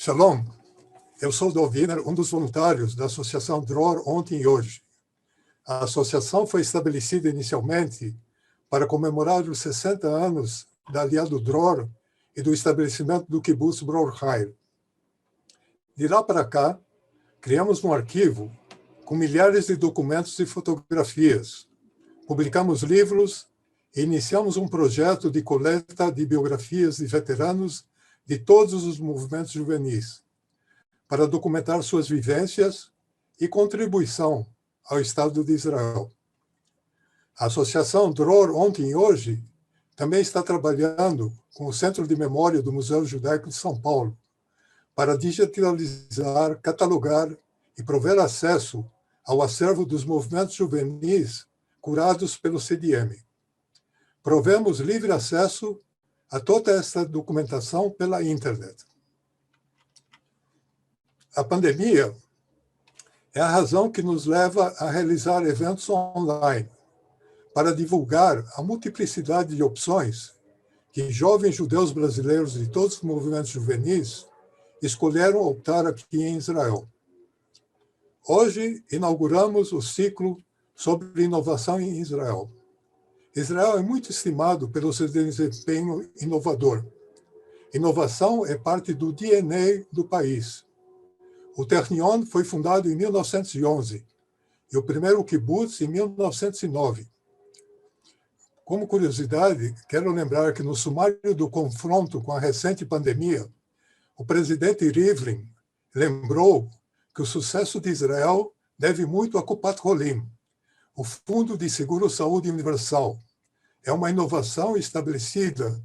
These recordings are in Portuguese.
Shalom, eu sou Dov Wiener, um dos voluntários da Associação Dror Ontem e Hoje. A associação foi estabelecida inicialmente para comemorar os 60 anos da Aliado Dror e do estabelecimento do Kibbutz Bror Hayil. De lá para cá, criamos um arquivo com milhares de documentos e fotografias, publicamos livros e iniciamos um projeto de coleta de biografias de veteranos de todos os movimentos juvenis, para documentar suas vivências e contribuição ao Estado de Israel. A Associação Dror Ontem e Hoje também está trabalhando com o Centro de Memória do Museu Judaico de São Paulo para digitalizar, catalogar e prover acesso ao acervo dos movimentos juvenis curados pelo CDM. Provemos livre acesso a toda essa documentação pela internet. A pandemia é a razão que nos leva a realizar eventos online para divulgar a multiplicidade de opções que jovens judeus brasileiros de todos os movimentos juvenis escolheram optar aqui em Israel. Hoje, inauguramos o ciclo sobre inovação em Israel. Israel é muito estimado pelo seu desempenho inovador. Inovação é parte do DNA do país. O Technion foi fundado em 1911 e o primeiro kibbutz em 1909. Como curiosidade, quero lembrar que no sumário do confronto com a recente pandemia, o presidente Rivlin lembrou que o sucesso de Israel deve muito a Kupat Holim, o Fundo de Seguro-Saúde Universal. É uma inovação estabelecida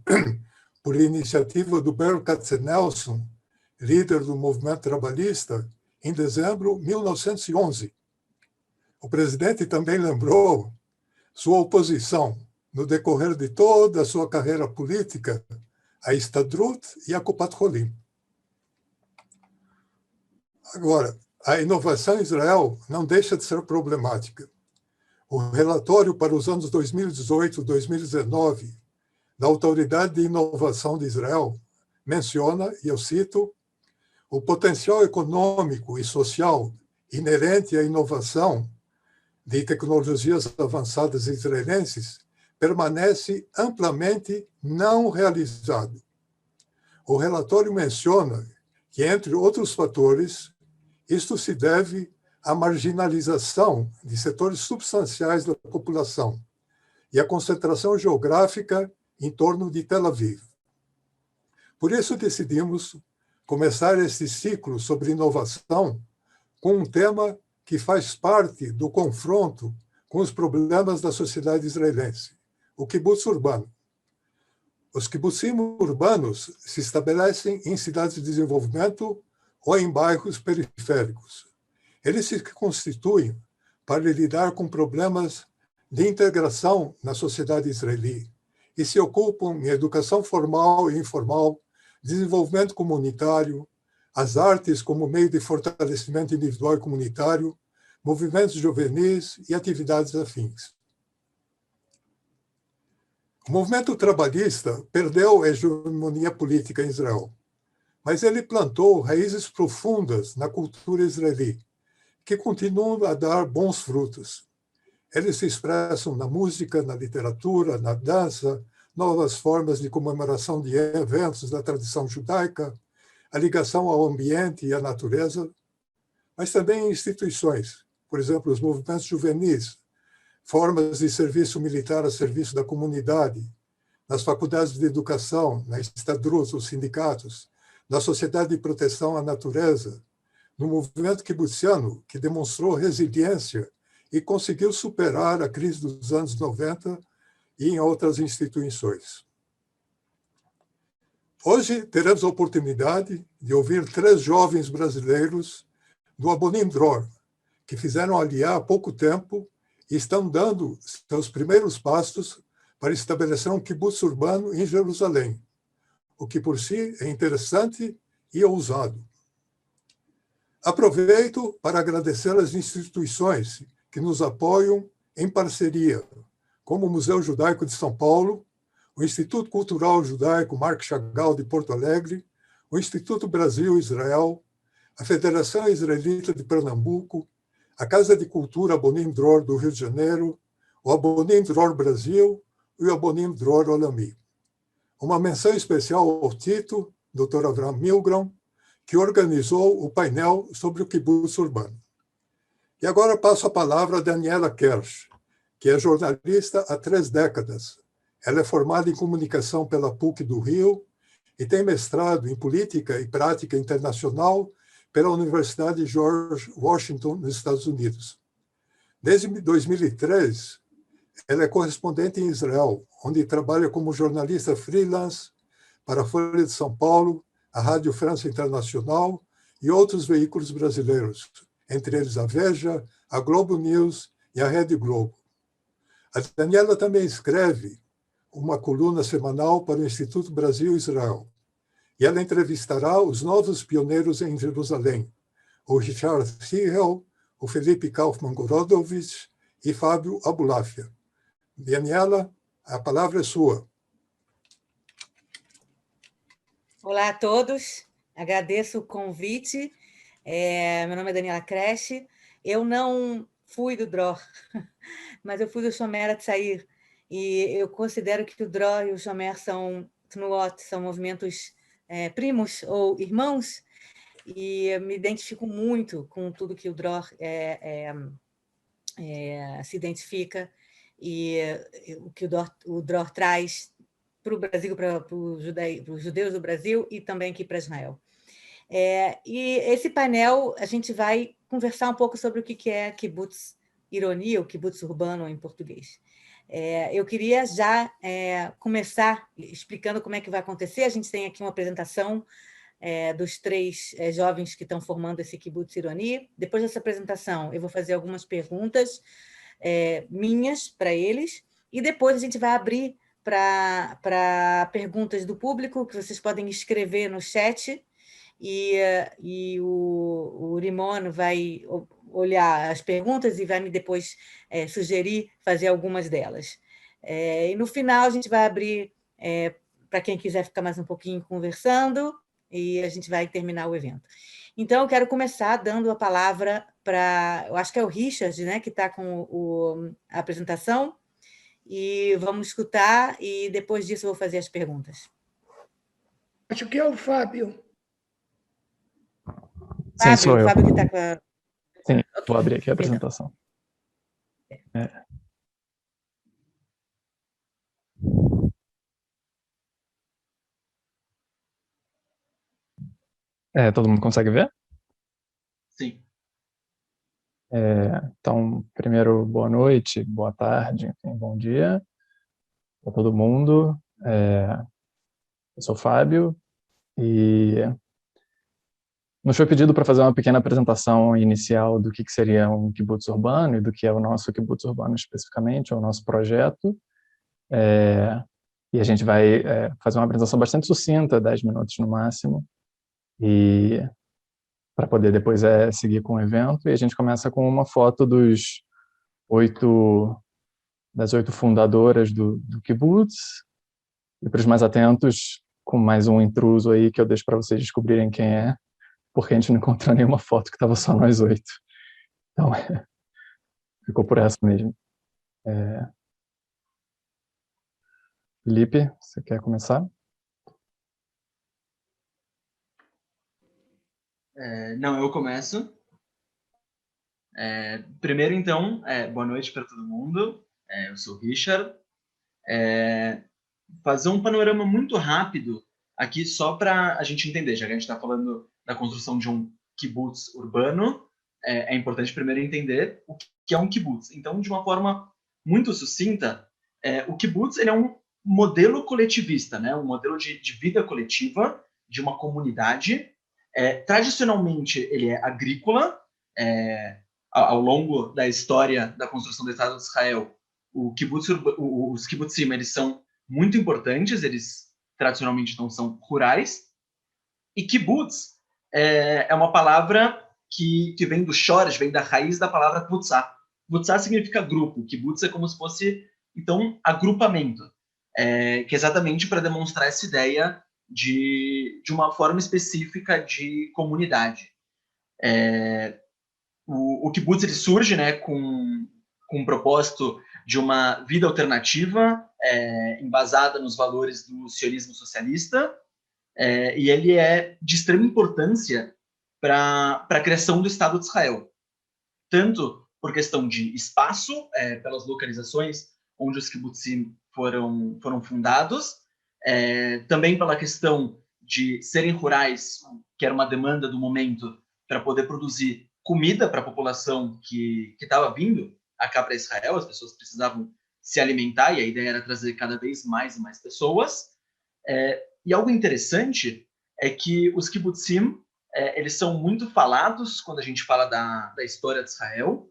por iniciativa do Berl Katzenelson, líder do movimento trabalhista, em dezembro de 1911. O presidente também lembrou sua oposição, no decorrer de toda a sua carreira política, à Histadrut e à Kupat Holim. Agora, a inovação em Israel não deixa de ser problemática. O relatório para os anos 2018 e 2019 da Autoridade de Inovação de Israel menciona, e eu cito, o potencial econômico e social inerente à inovação de tecnologias avançadas israelenses permanece amplamente não realizado. O relatório menciona que, entre outros fatores, isto se deve à marginalização de setores substanciais da população e à concentração geográfica em torno de Tel Aviv. Por isso, decidimos começar esse ciclo sobre inovação com um tema que faz parte do confronto com os problemas da sociedade israelense, o kibbutz urbano. Os kibbutzim urbanos se estabelecem em cidades de desenvolvimento ou em bairros periféricos. Eles se constituem para lidar com problemas de integração na sociedade israeli e se ocupam em educação formal e informal, desenvolvimento comunitário, as artes como meio de fortalecimento individual e comunitário, movimentos juvenis e atividades afins. O movimento trabalhista perdeu a hegemonia política em Israel, mas ele plantou raízes profundas na cultura israeli, que continuam a dar bons frutos. Eles se expressam na música, na literatura, na dança, novas formas de comemoração de eventos da tradição judaica, a ligação ao ambiente e à natureza, mas também em instituições, por exemplo, os movimentos juvenis, formas de serviço militar a serviço da comunidade, nas faculdades de educação, na Histadrut, os sindicatos, na Sociedade de Proteção à Natureza, no movimento kibutziano, que demonstrou resiliência e conseguiu superar a crise dos anos 90 e em outras instituições. Hoje teremos a oportunidade de ouvir 3 jovens brasileiros do Abonim Dror, que fizeram aliar há pouco tempo e estão dando seus primeiros passos para estabelecer um kibbutz urbano em Jerusalém, o que por si é interessante e ousado. Aproveito para agradecer às instituições que nos apoiam em parceria, como o Museu Judaico de São Paulo, o Instituto Cultural Judaico Marc Chagall de Porto Alegre, o Instituto Brasil-Israel, a Federação Israelita de Pernambuco, a Casa de Cultura Abonim Dror do Rio de Janeiro, o Abonim Dror Brasil e o Abonim Dror Olami. Uma menção especial ao Tito, Dr. Avraham Milgrom, que organizou o painel sobre o kibbutz urbano. E agora passo a palavra a Daniela Kersh, que é jornalista há 3 décadas. Ela é formada em comunicação pela PUC do Rio e tem mestrado em política e prática internacional pela Universidade George Washington, nos Estados Unidos. Desde 2003, ela é correspondente em Israel, onde trabalha como jornalista freelance para a Folha de São Paulo, a Rádio França Internacional e outros veículos brasileiros, entre eles a Veja, a Globo News e a Rede Globo. A Daniela também escreve uma coluna semanal para o Instituto Brasil-Israel, e ela entrevistará os novos pioneiros em Jerusalém, o Richard Siegel, o Felipe Kaufmann-Gorodowitz e Fábio Abulafia. Daniela, a palavra é sua. Olá a todos, agradeço o convite. Meu nome é Daniela Kersh. Eu não fui do Dror, mas eu fui do Shomer Hatzair. E eu considero que o Dror e o Shomer são Tnuot, são movimentos primos ou irmãos, e me identifico muito com tudo que o Dror se identifica e o que o Dror traz para o Brasil, para os judeus do Brasil e também aqui para Israel. E esse painel a gente vai conversar um pouco sobre o que é kibbutz ironi, ou kibbutz urbano em português. Eu queria já começar explicando como é que vai acontecer. A gente tem aqui uma apresentação dos 3 jovens que estão formando esse kibbutz ironi. Depois dessa apresentação, eu vou fazer algumas perguntas minhas para eles, e depois a gente vai abrir para perguntas do público, que vocês podem escrever no chat, e o Rimon vai olhar as perguntas e vai me depois sugerir fazer algumas delas. E no final a gente vai abrir para quem quiser ficar mais um pouquinho conversando, e a gente vai terminar o evento. Então, eu quero começar dando a palavra para, eu acho que é o Richard, né, que está com a apresentação, e vamos escutar, e depois disso eu vou fazer as perguntas. Acho que é o Fábio. Fábio, Sim, sou eu. Fábio que está com a... Sim, vou abrir aqui a apresentação. Todo mundo consegue ver? Sim. Então, primeiro, boa noite, boa tarde, enfim, bom dia para todo mundo. Eu sou o Fábio e nos foi pedido para fazer uma pequena apresentação inicial do que seria um kibbutz urbano e do que é o nosso kibbutz urbano especificamente, o nosso projeto. E a gente vai fazer uma apresentação bastante sucinta, 10 minutos no máximo, e para poder depois seguir com o evento. E a gente começa com uma foto das 8 fundadoras do kibbutz, e para os mais atentos, com mais um intruso aí que eu deixo para vocês descobrirem quem é, porque a gente não encontrou nenhuma foto que estava só nós 8. Então, ficou por essa mesmo. Felipe, você quer começar? Não, eu começo. Primeiro, então, boa noite para todo mundo. Eu sou o Richard. Fazer um panorama muito rápido aqui, só para a gente entender, já que a gente está falando da construção de um kibbutz urbano, é importante primeiro entender o que é um kibbutz. Então, de uma forma muito sucinta, o kibbutz ele é um modelo coletivista, né? Um modelo de vida coletiva de uma comunidade. Tradicionalmente, ele é agrícola. Ao longo da história da construção do Estado de Israel, os kibbutzim eles são muito importantes, eles tradicionalmente não são rurais. E kibbutz é uma palavra que vem do shoresh, vem da raiz da palavra kvutzá. Kvutzá significa grupo, kibbutz é como se fosse, então, agrupamento, que é exatamente para demonstrar essa ideia de uma forma específica de comunidade. O kibbutz ele surge, né, com o propósito de uma vida alternativa, embasada nos valores do sionismo socialista, e ele é de extrema importância para a criação do Estado de Israel, tanto por questão de espaço, pelas localizações onde os kibbutzim foram fundados, também pela questão de serem rurais, que era uma demanda do momento, para poder produzir comida para a população que estava vindo cá para Israel. As pessoas precisavam se alimentar e a ideia era trazer cada vez mais e mais pessoas. E algo interessante é que os kibbutzim, eles são muito falados quando a gente fala da história de Israel,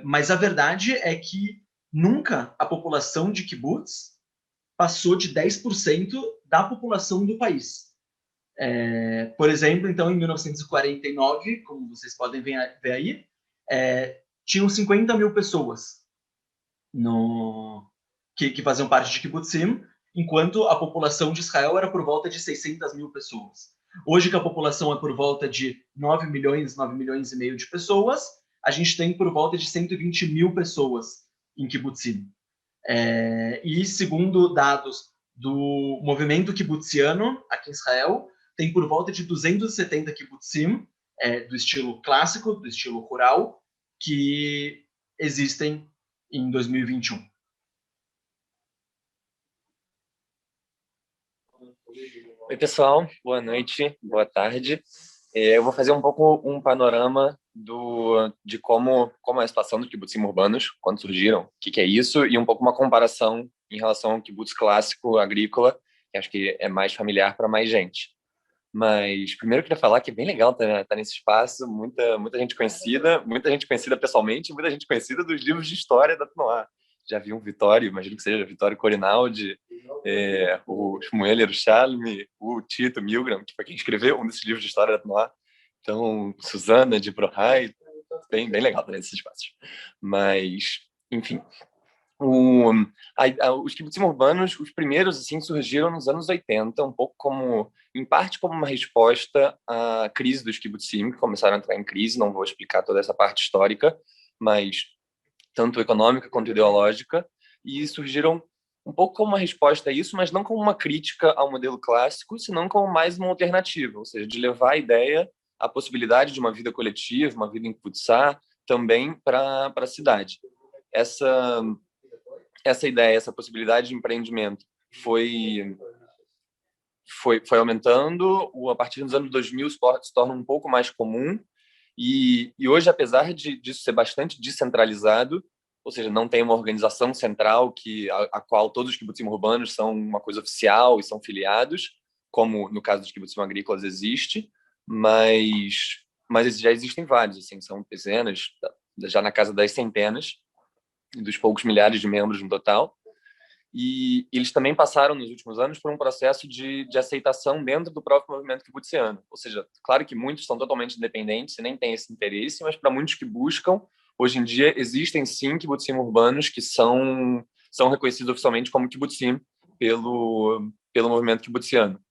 mas a verdade é que nunca a população de kibbutz passou de 10% da população do país. Por exemplo, então, em 1949, como vocês podem ver aí, tinham 50 mil pessoas que faziam parte de kibbutzim, enquanto a população de Israel era por volta de 600 mil pessoas. Hoje, que a população é por volta de 9 milhões e meio de pessoas, a gente tem por volta de 120 mil pessoas em kibbutzim. E segundo dados do movimento kibbutziano aqui em Israel, tem por volta de 270 kibbutzim do estilo clássico, do estilo rural, que existem em 2021. Oi, pessoal. Boa noite, boa tarde. Eu vou fazer um pouco um panorama de como é a situação dos kibbutzim urbanos, quando surgiram, o que é isso, e um pouco uma comparação em relação ao kibbutz clássico agrícola, que acho que é mais familiar para mais gente. Mas primeiro eu queria falar que é bem legal estar nesse espaço, muita gente conhecida pessoalmente, muita gente conhecida dos livros de história da Tnoá. Já vi um Vitório, imagino que seja Vitório Corinaldi, o Shmuel Yerushalmi, o Tito Milgram, que foi quem escreveu um desses livros de história da Tnoá. Então, Suzana de Brohai, bem legal estar nesses espaços. Mas, enfim, os kibbutzim urbanos, os primeiros, assim, surgiram nos anos 80, um pouco em parte como uma resposta à crise dos kibbutzim, que começaram a entrar em crise. Não vou explicar toda essa parte histórica, mas tanto econômica quanto ideológica, e surgiram um pouco como uma resposta a isso, mas não como uma crítica ao modelo clássico, senão como mais uma alternativa, ou seja, de levar a ideia, a possibilidade de uma vida coletiva, uma vida em kibbutzá, também para a cidade. Essa ideia, essa possibilidade de empreendimento foi aumentando, a partir dos anos 2000 se torna um pouco mais comum, e hoje, apesar disso ser bastante descentralizado, ou seja, não tem uma organização central a qual todos os kibbutzim urbanos são uma coisa oficial e são filiados, como no caso dos kibbutzim agrícolas existe, mas já existem vários, assim, são dezenas, já na casa das centenas, dos poucos milhares de membros no total. E eles também passaram, nos últimos anos, por um processo de aceitação dentro do próprio movimento kibutziano. Ou seja, claro que muitos são totalmente independentes e nem têm esse interesse, mas para muitos que buscam, hoje em dia existem sim kibbutzim urbanos que são reconhecidos oficialmente como kibbutzim pelo movimento kibutziano.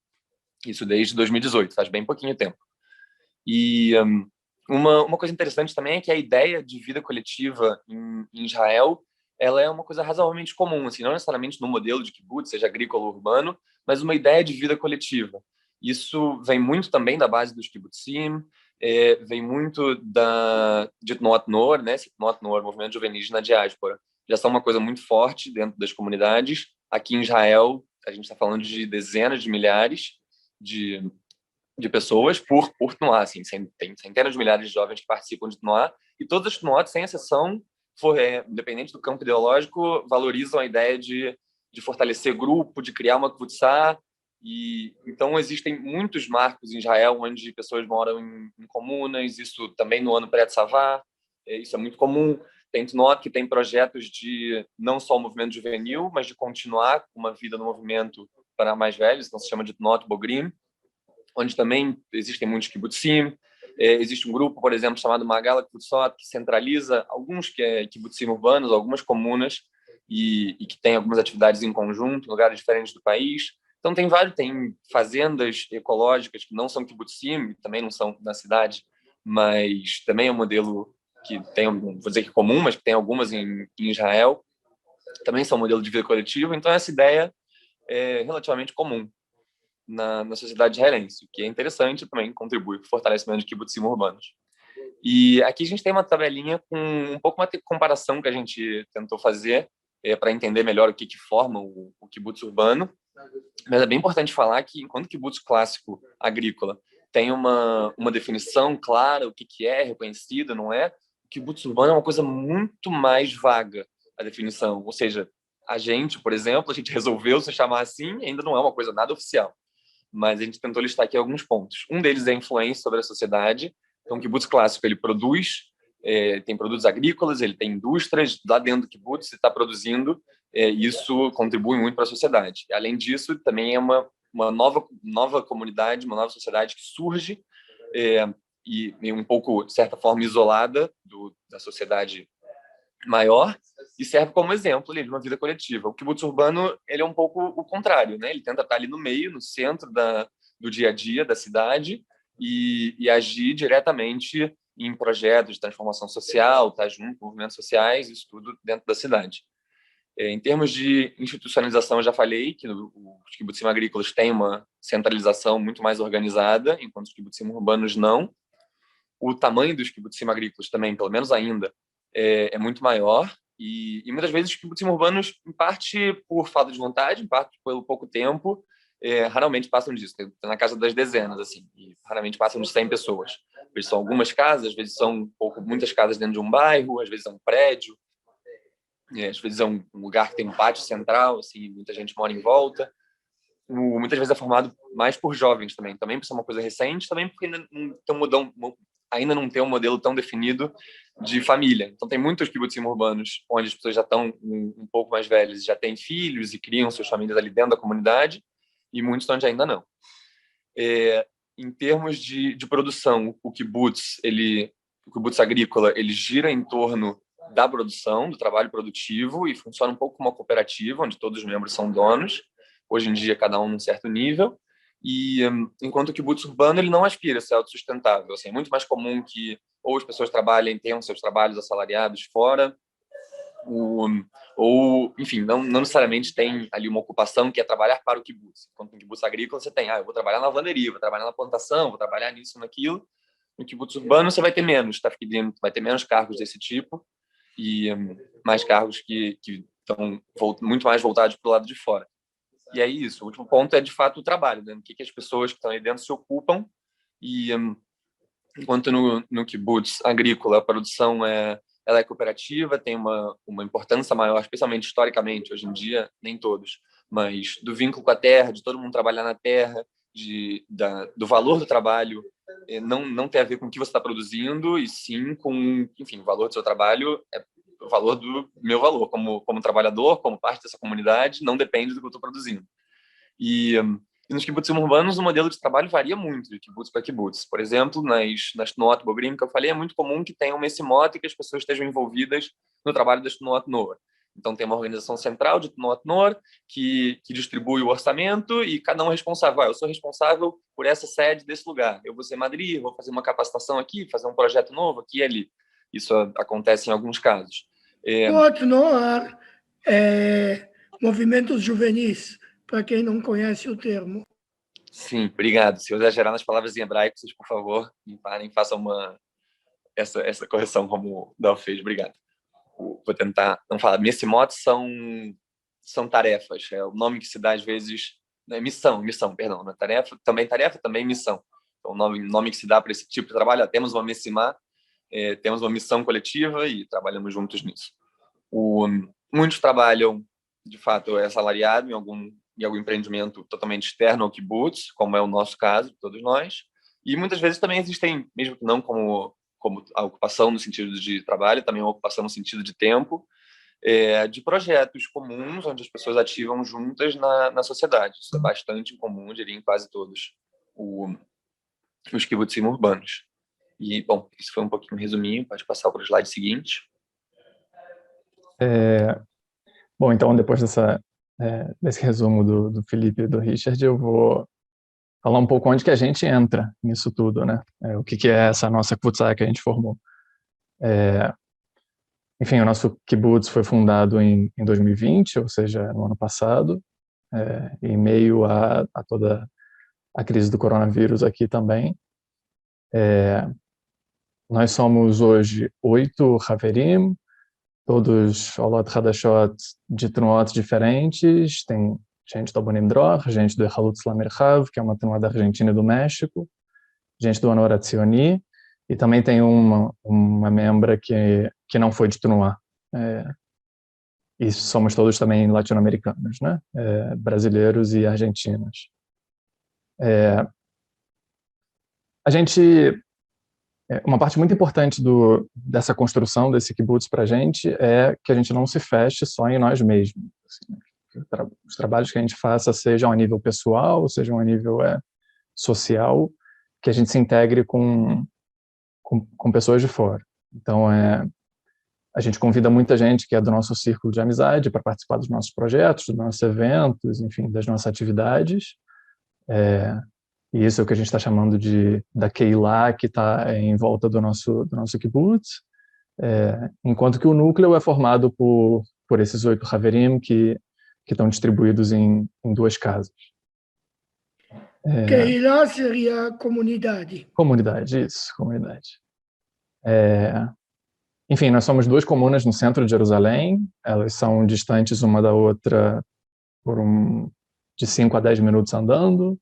Isso desde 2018, faz bem pouquinho tempo. E uma coisa interessante também é que a ideia de vida coletiva em Israel, ela é uma coisa razoavelmente comum, assim, não necessariamente no modelo de kibbutz, seja agrícola ou urbano, mas uma ideia de vida coletiva. Isso vem muito também da base dos kibbutzim, vem muito de Tnuat Noor, né? Tnuat Noor, movimento juvenis na diáspora, já são uma coisa muito forte dentro das comunidades. Aqui em Israel, a gente está falando de dezenas de milhares de pessoas por Tnuá, assim, tem centenas de milhares de jovens que participam de Tnuá, e todas as Tnuot, sem exceção, independente do campo ideológico, valorizam a ideia de fortalecer grupo, de criar uma kvutzá. E então existem muitos marcos em Israel onde pessoas moram em comunas, isso também no ano pré-tzavá, isso é muito comum. Tem Tnuot que tem projetos de não só o movimento juvenil, mas de continuar uma vida no movimento para mais velhos, então se chama de Tnuot Bogrim, onde também existem muitos kibbutzim. Existe um grupo, por exemplo, chamado Magala Kibbutzot, que centraliza alguns kibbutzim urbanos, algumas comunas, e que tem algumas atividades em conjunto, em lugares diferentes do país. Então, tem fazendas ecológicas que não são kibbutzim, também não são na cidade, mas também é um modelo que tem, vou dizer que é comum, mas que tem algumas em Israel, também são um modelo de vida coletivo. Então, essa ideia é relativamente comum na sociedade israelense, o que é interessante também, contribui para o fortalecimento de kibbutzim urbanos. E aqui a gente tem uma tabelinha com um pouco uma comparação que a gente tentou fazer para entender melhor o que forma o kibutz urbano. Mas é bem importante falar que, enquanto o kibutz clássico agrícola tem uma definição clara, o que é reconhecido, não é? O kibutz urbano é uma coisa muito mais vaga, a definição. Ou seja, a gente, por exemplo, a gente resolveu se chamar assim, ainda não é uma coisa nada oficial. Mas a gente tentou listar aqui alguns pontos. Um deles é a influência sobre a sociedade. Então, o kibutz clássico, ele produz, tem produtos agrícolas, ele tem indústrias, lá dentro do kibutz, está produzindo, isso contribui muito para a sociedade. Além disso, também é uma nova comunidade, uma nova sociedade que surge e um pouco, de certa forma, isolada da sociedade maior, e serve como exemplo ali, de uma vida coletiva. O kibutz urbano, ele é um pouco o contrário, né? Ele tenta estar ali no meio, no centro do dia a dia da cidade e agir diretamente em projetos de transformação social, estar junto com movimentos sociais, isso tudo dentro da cidade. Em termos de institucionalização, eu já falei que os kibbutzim agrícolas têm uma centralização muito mais organizada, enquanto os kibbutzim urbanos não. O tamanho dos kibbutzim agrícolas também, pelo menos ainda, é muito maior, e muitas vezes os kibbutzim urbanos, em parte por falta de vontade, em parte pelo pouco tempo, raramente passam disso, na casa das dezenas, assim, e raramente passam de 100 pessoas. Às vezes são algumas casas, às vezes são muitas casas dentro de um bairro, às vezes é um prédio, às vezes é um lugar que tem um pátio central, assim, muita gente mora em volta. Muitas vezes é formado mais por jovens também por ser uma coisa recente, também porque ainda não tem um modelo tão definido de família. Então, tem muitos kibbutzim urbanos onde as pessoas já estão um pouco mais velhas, já têm filhos e criam suas famílias ali dentro da comunidade, e muitos onde ainda não. Em termos de produção, o kibutz agrícola, ele gira em torno da produção, do trabalho produtivo, e funciona um pouco como uma cooperativa, onde todos os membros são donos, hoje em dia cada um num certo nível. E enquanto o kibutz urbano, ele não aspira a ser autossustentável. Assim, é muito mais comum que ou as pessoas tenham seus trabalhos assalariados fora, ou enfim, não necessariamente tem ali uma ocupação que é trabalhar para o kibutz. Enquanto no kibutz agrícola você tem, eu vou trabalhar na lavanderia, vou trabalhar na plantação, vou trabalhar nisso, naquilo. No kibutz urbano você vai ter menos, vai ter menos cargos desse tipo e mais cargos que estão muito mais voltados para o lado de fora. E é isso. O último ponto é, de fato, o trabalho, né? O que as pessoas que estão aí dentro se ocupam. E enquanto no kibutz agrícola a produção ela é cooperativa, tem uma importância maior, especialmente historicamente, hoje em dia, nem todos, mas do vínculo com a terra, de todo mundo trabalhar na terra, do valor do trabalho, não tem a ver com o que você está produzindo, e sim com, enfim, o valor do seu trabalho é o valor do meu valor como trabalhador, como parte dessa comunidade, não depende do que eu estou produzindo. E nos kibbutzim urbanos, o modelo de trabalho varia muito de kibutz para kibutz. Por exemplo, nas Tnuot Bogrim, que eu falei, é muito comum que tenham Messimot e que as pessoas estejam envolvidas no trabalho das Tnuot Noor. Então, tem uma organização central de Tnuot Noor que distribui o orçamento e cada um é responsável. Eu sou responsável por essa sede desse lugar. Eu vou ser Madrid, vou fazer uma capacitação aqui, fazer um projeto novo aqui e ali. Isso acontece em alguns casos. Tnuot Noor movimentos juvenis, para quem não conhece o termo. Sim, obrigado. Se eu exagerar nas palavras em hebraico, vocês, por favor, me parem, façam essa correção como o Dal fez. Obrigado. Vou tentar não falar. Messimot são tarefas. É o nome que se dá, às vezes... Missão, perdão. Não é tarefa, também missão. Então, o nome que se dá para esse tipo de trabalho, temos uma messimá, temos uma missão coletiva e trabalhamos juntos nisso. Muitos trabalham, de fato, assalariado em algum empreendimento totalmente externo ao kibutz, como é o nosso caso, todos nós. E muitas vezes também existem, mesmo que não como a ocupação no sentido de trabalho, também uma ocupação no sentido de tempo, de projetos comuns onde as pessoas ativam juntas na sociedade. Isso é bastante comum, diria, em quase todos os kibbutzim urbanos. E, bom, isso foi um pouquinho um resuminho, pode passar para o slide seguinte. Bom, então, depois dessa desse resumo do Felipe e do Richard, eu vou falar um pouco onde que a gente entra nisso tudo, né? O que é essa nossa kibbutzá que a gente formou. Enfim, o nosso kibbutz foi fundado em 2020, ou seja, no ano passado, em meio a toda a crise do coronavírus aqui também. Nós somos hoje 8 Haverim, todos Olot Hadashot de Tnuot diferentes. Tem gente do Abonim Dror, gente do Echalutz Lamerhav, que é uma Tnuot da Argentina e do México, gente do Anor Hatzioni, e também tem uma membra que não foi de Tnuot. E somos todos também latino-americanos, né? Brasileiros e argentinos. A gente... Uma parte muito importante dessa construção desse kibbutz para a gente é que a gente não se feche só em nós mesmos. Assim, né? Que os trabalhos que a gente faça sejam a nível pessoal, sejam a nível social, que a gente se integre com pessoas de fora. Então, a gente convida muita gente que é do nosso círculo de amizade para participar dos nossos projetos, dos nossos eventos, enfim, das nossas atividades. E isso é o que a gente está chamando da Keilah, que está em volta do nosso kibbutz, enquanto que o núcleo é formado por esses 8 Haverim que estão distribuídos em 2 casas. Keilah seria comunidade. Comunidade, isso, comunidade. Enfim, nós somos 2 comunas no centro de Jerusalém, elas são distantes uma da outra de 5 a 10 minutos andando.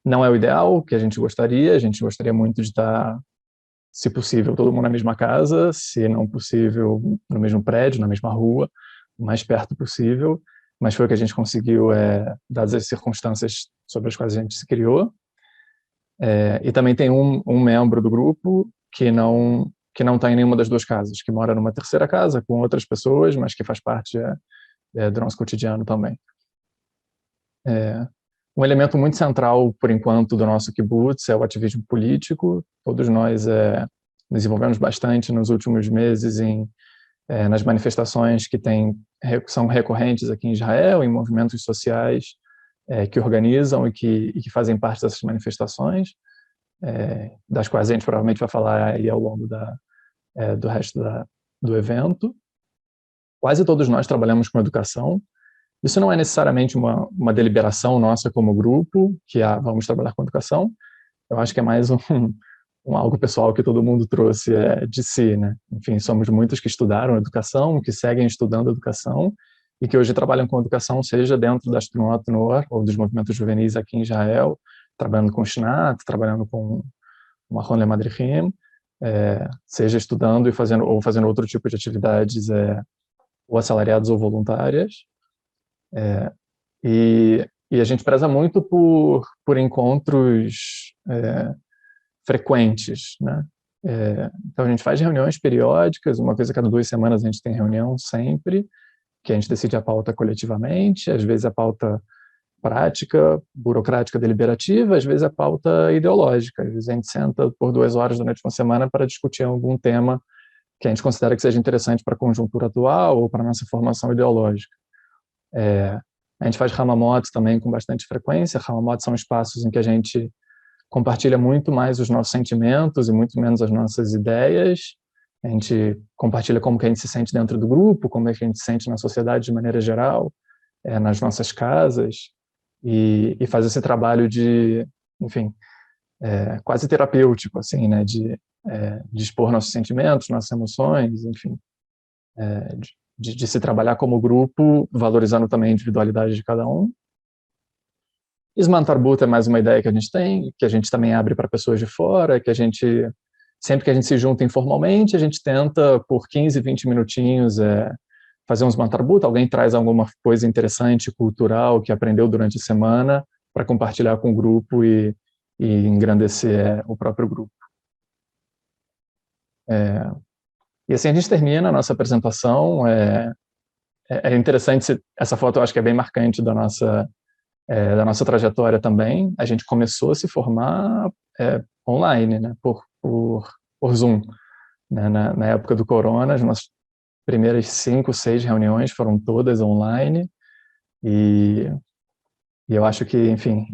Não é o ideal que a gente gostaria muito de estar, se possível, todo mundo na mesma casa, se não possível, no mesmo prédio, na mesma rua, o mais perto possível, mas foi o que a gente conseguiu, dadas as circunstâncias sobre as quais a gente se criou. E também tem um membro do grupo que não está em nenhuma das 2 casas, que mora numa terceira casa com outras pessoas, mas que faz parte do nosso cotidiano também. Um elemento muito central, por enquanto, do nosso kibbutz é o ativismo político. Todos nós nos envolvemos bastante nos últimos meses nas manifestações que são recorrentes aqui em Israel, em movimentos sociais que organizam e que fazem parte dessas manifestações, das quais a gente provavelmente vai falar aí ao longo do resto do evento. Quase todos nós trabalhamos com educação. Isso não é necessariamente uma deliberação nossa como grupo, que vamos trabalhar com educação. Eu acho que é mais algo pessoal que todo mundo trouxe de si, né? Enfim, somos muitos que estudaram educação, que seguem estudando educação, e que hoje trabalham com educação, seja dentro da Tnuot Nor, ou dos movimentos juvenis aqui em Israel, trabalhando com Shnat, trabalhando com Mahon LeMadrichim, seja estudando e fazendo outro tipo de atividades, ou assalariadas ou voluntárias. E a gente preza muito por encontros frequentes, né? Então a gente faz reuniões periódicas, uma vez a cada 2 semanas a gente tem reunião sempre, que a gente decide a pauta coletivamente, às vezes a pauta prática, burocrática, deliberativa, às vezes a pauta ideológica, às vezes a gente senta por 2 horas durante uma semana para discutir algum tema que a gente considera que seja interessante para a conjuntura atual ou para a nossa formação ideológica. A gente faz Hamamot também com bastante frequência. Hamamot são espaços em que a gente compartilha muito mais os nossos sentimentos e muito menos as nossas ideias. A gente compartilha como que a gente se sente dentro do grupo, como é que a gente se sente na sociedade de maneira geral, nas nossas casas, e faz esse trabalho enfim, quase terapêutico, assim, né, de expor nossos sentimentos, nossas emoções, enfim, de se trabalhar como grupo, valorizando também a individualidade de cada um. Zman Tarbut é mais uma ideia que a gente tem, que a gente também abre para pessoas de fora, que a gente, sempre que a gente se junta informalmente, a gente tenta, por 15, 20 minutinhos, fazer um Zman Tarbut, alguém traz alguma coisa interessante, cultural, que aprendeu durante a semana, para compartilhar com o grupo e engrandecer o próprio grupo. E assim a gente termina a nossa apresentação. É interessante, essa foto eu acho que é bem marcante da nossa trajetória também. A gente começou a se formar online, né, por Zoom. Né, na época do corona, primeiras 5, 6 reuniões foram todas online, e eu acho que, enfim,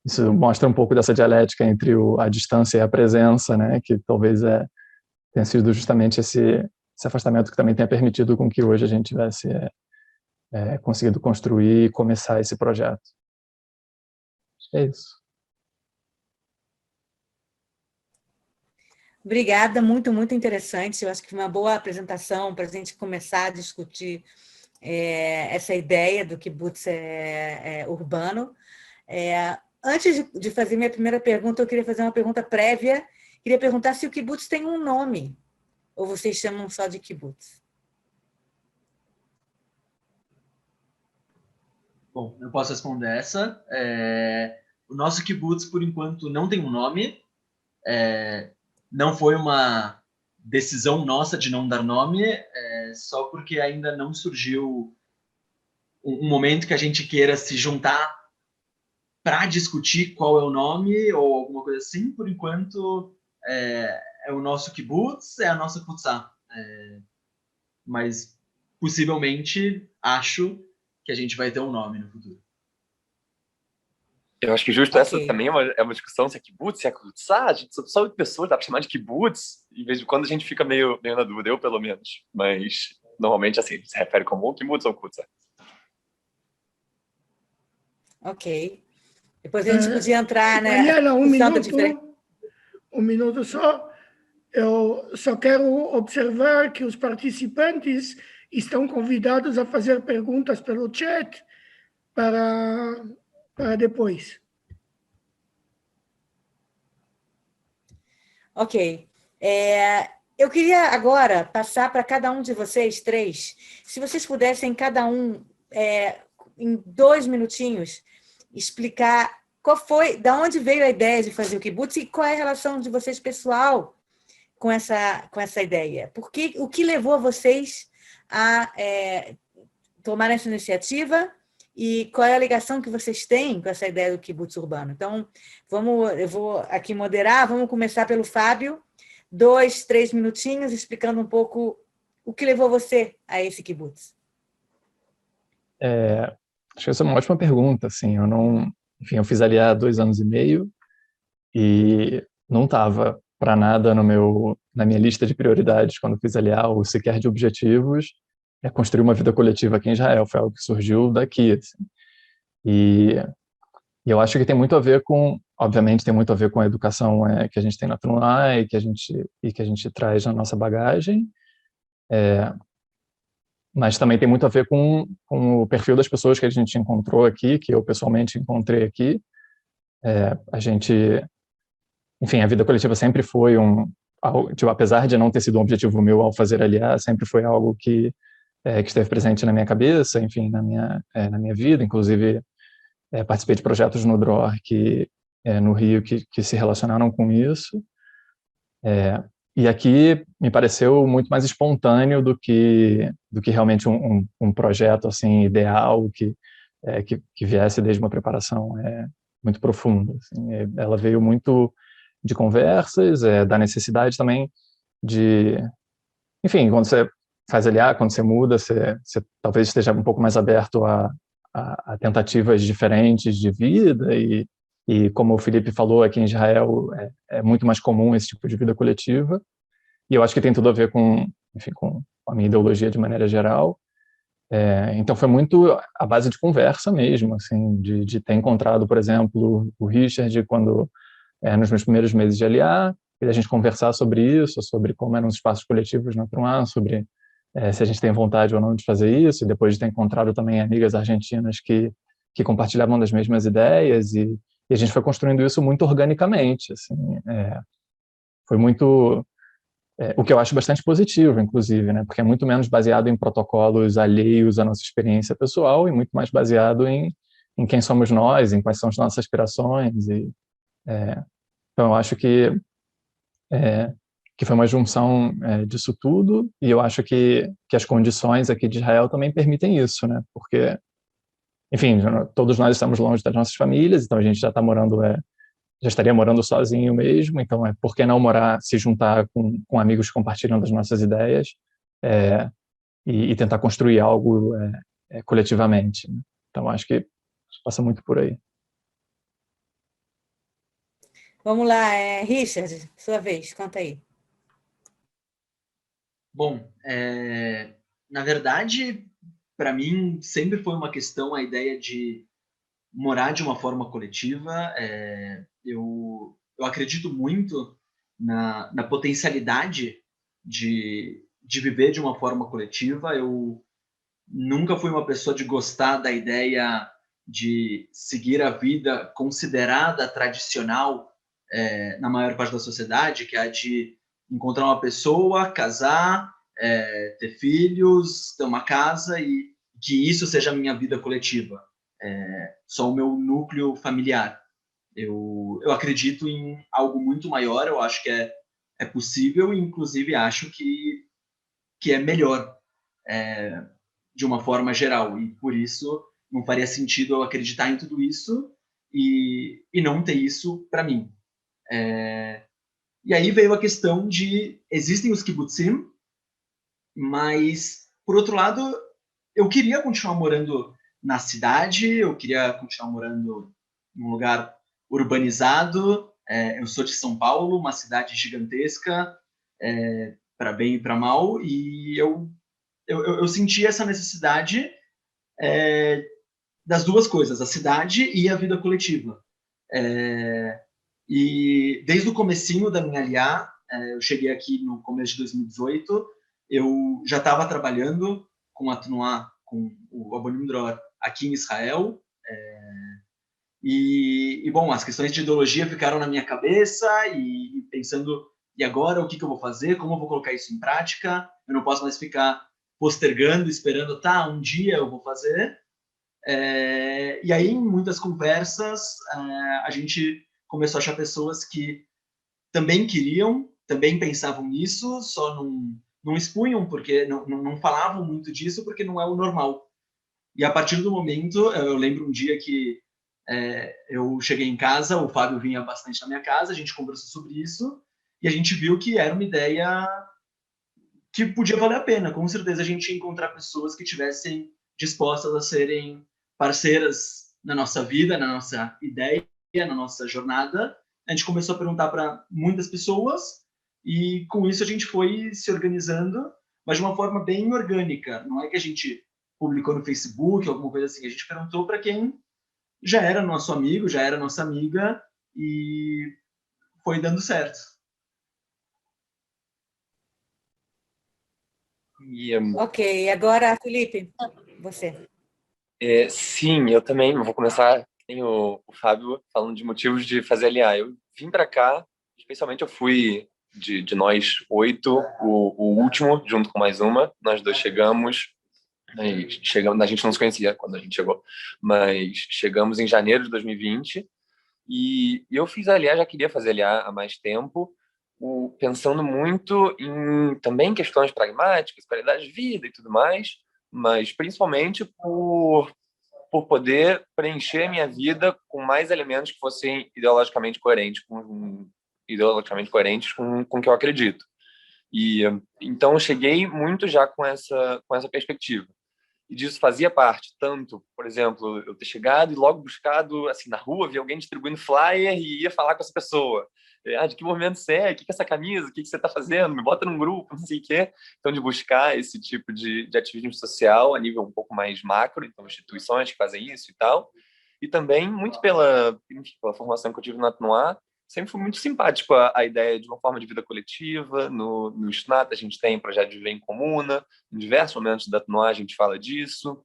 isso mostra um pouco dessa dialética entre a distância e a presença, né, que talvez tenha sido justamente esse afastamento que também tenha permitido com que hoje a gente tivesse conseguido construir e começar esse projeto. Acho que é isso. Obrigada, muito, muito interessante. Eu acho que foi uma boa apresentação para a gente começar a discutir essa ideia do kibutz urbano. Antes de fazer minha primeira pergunta, eu queria fazer uma pergunta prévia. Queria perguntar se o kibutz tem um nome, ou vocês chamam só de kibutz? Bom, eu posso responder essa. O nosso kibutz, por enquanto, não tem um nome. Não foi uma decisão nossa de não dar nome, só porque ainda não surgiu um momento que a gente queira se juntar para discutir qual é o nome ou alguma coisa assim. Por enquanto, é o nosso kibutz, é a nossa kutzá. Mas, possivelmente, acho que a gente vai ter um nome no futuro. Eu acho que justo Ok. essa também é uma discussão se é kibutz, se é kutzá. A gente só de pessoas dá para chamar de kibutz, e de vez em quando a gente fica meio na dúvida, eu pelo menos. Mas normalmente assim, se refere como ou kibutz ou kutzá. Ok. Depois a gente podia entrar, né? Daniela, um usando diferente. minuto só. Eu só quero observar que os participantes estão convidados a fazer perguntas pelo chat para depois. Ok. Eu queria agora passar para cada um de vocês, 3, se vocês pudessem, cada um, em 2 minutinhos, explicar de onde veio a ideia de fazer o kibutz e qual é a relação de vocês pessoal com essa ideia. O que levou vocês a tomar essa iniciativa e qual é a ligação que vocês têm com essa ideia do kibutz urbano? Então, eu vou aqui moderar, vamos começar pelo Fábio, 2, 3 minutinhos, explicando um pouco o que levou você a esse kibutz. Acho que essa é uma ótima pergunta, assim, eu fiz ali há 2 anos e meio e não estava para nada na minha lista de prioridades quando fiz ali ou sequer de objetivos, construir uma vida coletiva aqui em Israel, foi algo que surgiu daqui, assim. E eu acho que tem muito a ver obviamente tem muito a ver com a educação que a gente tem na Trunai e que a gente traz na nossa bagagem, mas também tem muito a ver com o perfil das pessoas que a gente encontrou aqui, que eu pessoalmente encontrei aqui. Enfim, a vida coletiva sempre foi apesar de não ter sido um objetivo meu ao fazer aliá, sempre foi algo que esteve presente na minha cabeça, enfim, na minha vida. Inclusive, participei de projetos no DROR no Rio que se relacionaram com isso. E aqui me pareceu muito mais espontâneo do que realmente um projeto assim ideal que viesse desde uma preparação muito profunda. Assim. Ela veio muito de conversas, da necessidade também de... Enfim, quando você faz aliá, quando você muda, você talvez esteja um pouco mais aberto a tentativas diferentes de vida e como o Felipe falou, aqui em Israel é muito mais comum esse tipo de vida coletiva, e eu acho que tem tudo a ver com a minha ideologia de maneira geral. Então foi muito a base de conversa mesmo, assim, de ter encontrado, por exemplo, o Richard nos meus primeiros meses de aliá, e a gente conversar sobre isso, sobre como eram os espaços coletivos na Truná, sobre se a gente tem vontade ou não de fazer isso, e depois de ter encontrado também amigas argentinas que compartilhavam das mesmas ideias, e a gente foi construindo isso muito organicamente, assim, foi muito... o que eu acho bastante positivo, inclusive, né, porque é muito menos baseado em protocolos alheios à nossa experiência pessoal e muito mais baseado em quem somos nós, em quais são as nossas aspirações. Então, eu acho que foi uma junção disso tudo, e eu acho que as condições aqui de Israel também permitem isso, né? Porque, enfim, todos nós estamos longe das nossas famílias, então a gente já estaria morando sozinho mesmo, então por que não se juntar com amigos que compartilham das nossas ideias e tentar construir algo coletivamente, né? Então, acho que passa muito por aí. Vamos lá, Richard, sua vez, conta aí. Bom, na verdade, para mim, sempre foi uma questão a ideia de morar de uma forma coletiva. Eu acredito muito na potencialidade de viver de uma forma coletiva. Eu nunca fui uma pessoa de gostar da ideia de seguir a vida considerada tradicional na maior parte da sociedade, que é a de encontrar uma pessoa, casar, ter filhos, ter uma casa e que isso seja a minha vida coletiva, só o meu núcleo familiar. Eu acredito em algo muito maior, eu acho que é possível e, inclusive, acho que é melhor de uma forma geral. E, por isso, não faria sentido eu acreditar em tudo isso e não ter isso para mim. E aí veio a questão de existem os kibbutzim, mas, por outro lado, eu queria continuar morando na cidade, eu queria continuar morando num lugar urbanizado. Eu sou de São Paulo, uma cidade gigantesca, para bem e para mal, e eu senti essa necessidade das duas coisas, a cidade e a vida coletiva. E desde o comecinho da minha Aliyá, eu cheguei aqui no começo de 2018, eu já estava trabalhando com a Tnuá, com o Abonim Dror, aqui em Israel. Bom, as questões de ideologia ficaram na minha cabeça e pensando, e agora o que eu vou fazer? Como eu vou colocar isso em prática? Eu não posso mais ficar postergando, esperando, um dia eu vou fazer. E aí, em muitas conversas, a gente começou a achar pessoas que também queriam, também pensavam nisso, só não expunham, porque não falavam muito disso, porque não é o normal. E a partir do momento, eu lembro um dia que eu cheguei em casa, o Fábio vinha bastante na minha casa, a gente conversou sobre isso, e a gente viu que era uma ideia que podia valer a pena. Com certeza a gente ia encontrar pessoas que tivessem dispostas a serem parceiras na nossa vida, na nossa ideia, na nossa jornada. A gente começou a perguntar para muitas pessoas e com isso a gente foi se organizando, mas de uma forma bem orgânica. Não é que a gente publicou no Facebook, alguma coisa assim. A gente perguntou para quem já era nosso amigo, já era nossa amiga e foi dando certo. Ok, agora, Felipe, você. Sim, eu também vou começar. Tem o Fábio falando de motivos de fazer LA. Eu vim para cá, especialmente eu fui de nós 8, o último, junto com mais uma. Nós dois chegamos, a gente não se conhecia quando a gente chegou, mas chegamos em janeiro de 2020 e eu fiz a LA, já queria fazer LA há mais tempo, pensando muito em também questões pragmáticas, qualidade de vida e tudo mais, mas principalmente por poder preencher minha vida com mais elementos que fossem ideologicamente coerentes com o que eu acredito. E então eu cheguei muito já com essa perspectiva. E disso fazia parte tanto, por exemplo, eu ter chegado e logo buscado assim na rua, ver alguém distribuindo flyer e ia falar com essa pessoa. De que movimento você é? O que é essa camisa? O que você está fazendo? Me bota num grupo, não sei o quê. Então, de buscar esse tipo de ativismo social a nível um pouco mais macro, então instituições que fazem isso e tal. E também muito pela formação que eu tive na Tnuá, sempre foi muito simpático a ideia de uma forma de vida coletiva. No Shnat a gente tem projeto de viver em comuna, em diversos momentos da Tnuá a gente fala disso.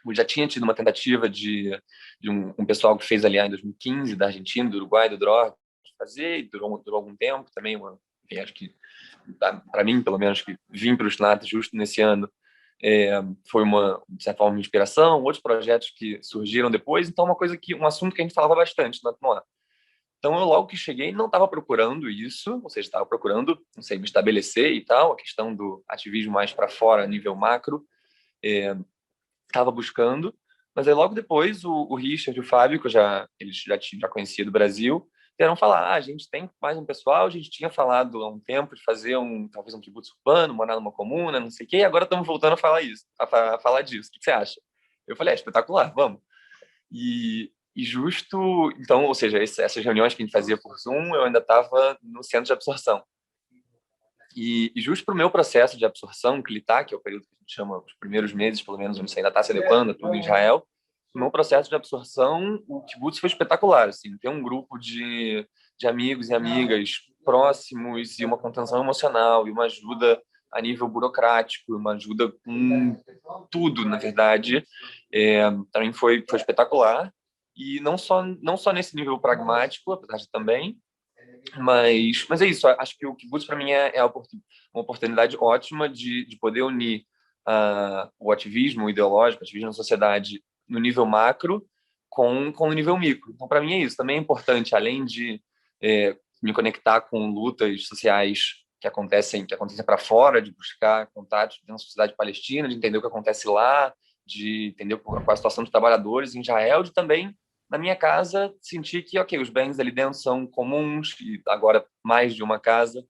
Eu já tinha tido uma tentativa de um pessoal que fez ali em 2015, da Argentina, do Uruguai, do Dror, fazer, e durou algum tempo também. Enfim, acho que, para mim, pelo menos, que vim para o Shnat justo nesse ano, foi de certa forma, uma inspiração. Outros projetos que surgiram depois. Então, um assunto que a gente falava bastante na Tnuá. Então, eu logo que cheguei não estava procurando isso, ou seja, estava procurando, não sei, me estabelecer e tal, a questão do ativismo mais para fora, a nível macro, estava buscando, mas aí logo depois o Richard e o Fábio, que eles já conhecia do Brasil, vieram falar, a gente tem mais um pessoal, a gente tinha falado há um tempo de fazer talvez um kibutz urbano, morar numa comuna, não sei o quê, e agora estamos voltando a falar a falar disso. O que você acha? Eu falei, espetacular, vamos. E justo, então, ou seja, essas reuniões que a gente fazia por Zoom, eu ainda estava no centro de absorção. E justo para o meu processo de absorção, Klitá, que é o período que a gente chama os primeiros meses, pelo menos, onde você ainda está se adequando a tudo em Israel, no meu processo de absorção, o kibutz foi espetacular. Assim, ter um grupo de amigos e amigas próximos e uma contenção emocional e uma ajuda a nível burocrático, uma ajuda com tudo, na verdade, também foi espetacular. E não só nesse nível pragmático, apesar de também, mas é isso. Acho que o kibutz, para mim, é uma oportunidade ótima de poder unir o ativismo ideológico, o ativismo na sociedade, no nível macro com o nível micro. Então, para mim, é isso. Também é importante, além de me conectar com lutas sociais que acontecem para fora, de buscar contatos dentro da sociedade palestina, de entender o que acontece lá, de entender qual é a situação dos trabalhadores em Israel, de também, na minha casa, sentir que, ok, os bens ali dentro são comuns, e agora mais de uma casa.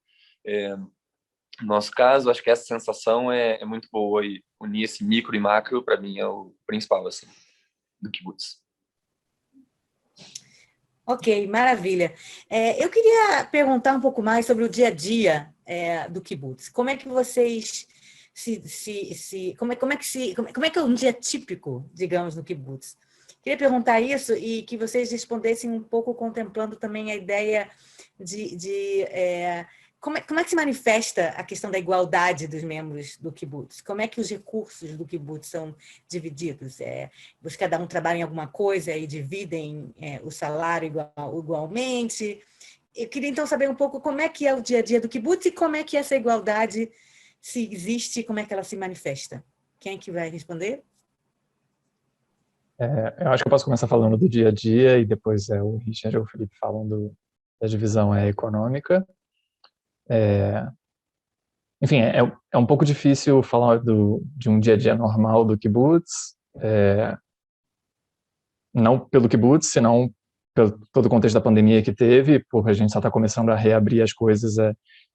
No nosso caso, acho que essa sensação é muito boa, e unir esse micro e macro, para mim, é o principal, assim, do kibutz. Ok, maravilha. Eu queria perguntar um pouco mais sobre o dia a dia do kibutz. Como é que vocês como é que é um dia típico, digamos, no kibutz? Queria perguntar isso e que vocês respondessem um pouco contemplando também a ideia como é que se manifesta a questão da igualdade dos membros do kibutz? Como é que os recursos do kibutz são divididos? Cada um trabalha em alguma coisa e dividem o salário igualmente? Eu queria, então, saber um pouco como é que é o dia a dia do kibutz e como é que essa igualdade, se existe, como é que ela se manifesta. Quem é que vai responder? Eu acho que eu posso começar falando do dia a dia e depois o Richard ou o Felipe falando da divisão econômica. Enfim, é um pouco difícil falar de um dia a dia normal do kibutz, não pelo kibutz, senão pelo todo o contexto da pandemia que teve, porque a gente só está começando a reabrir as coisas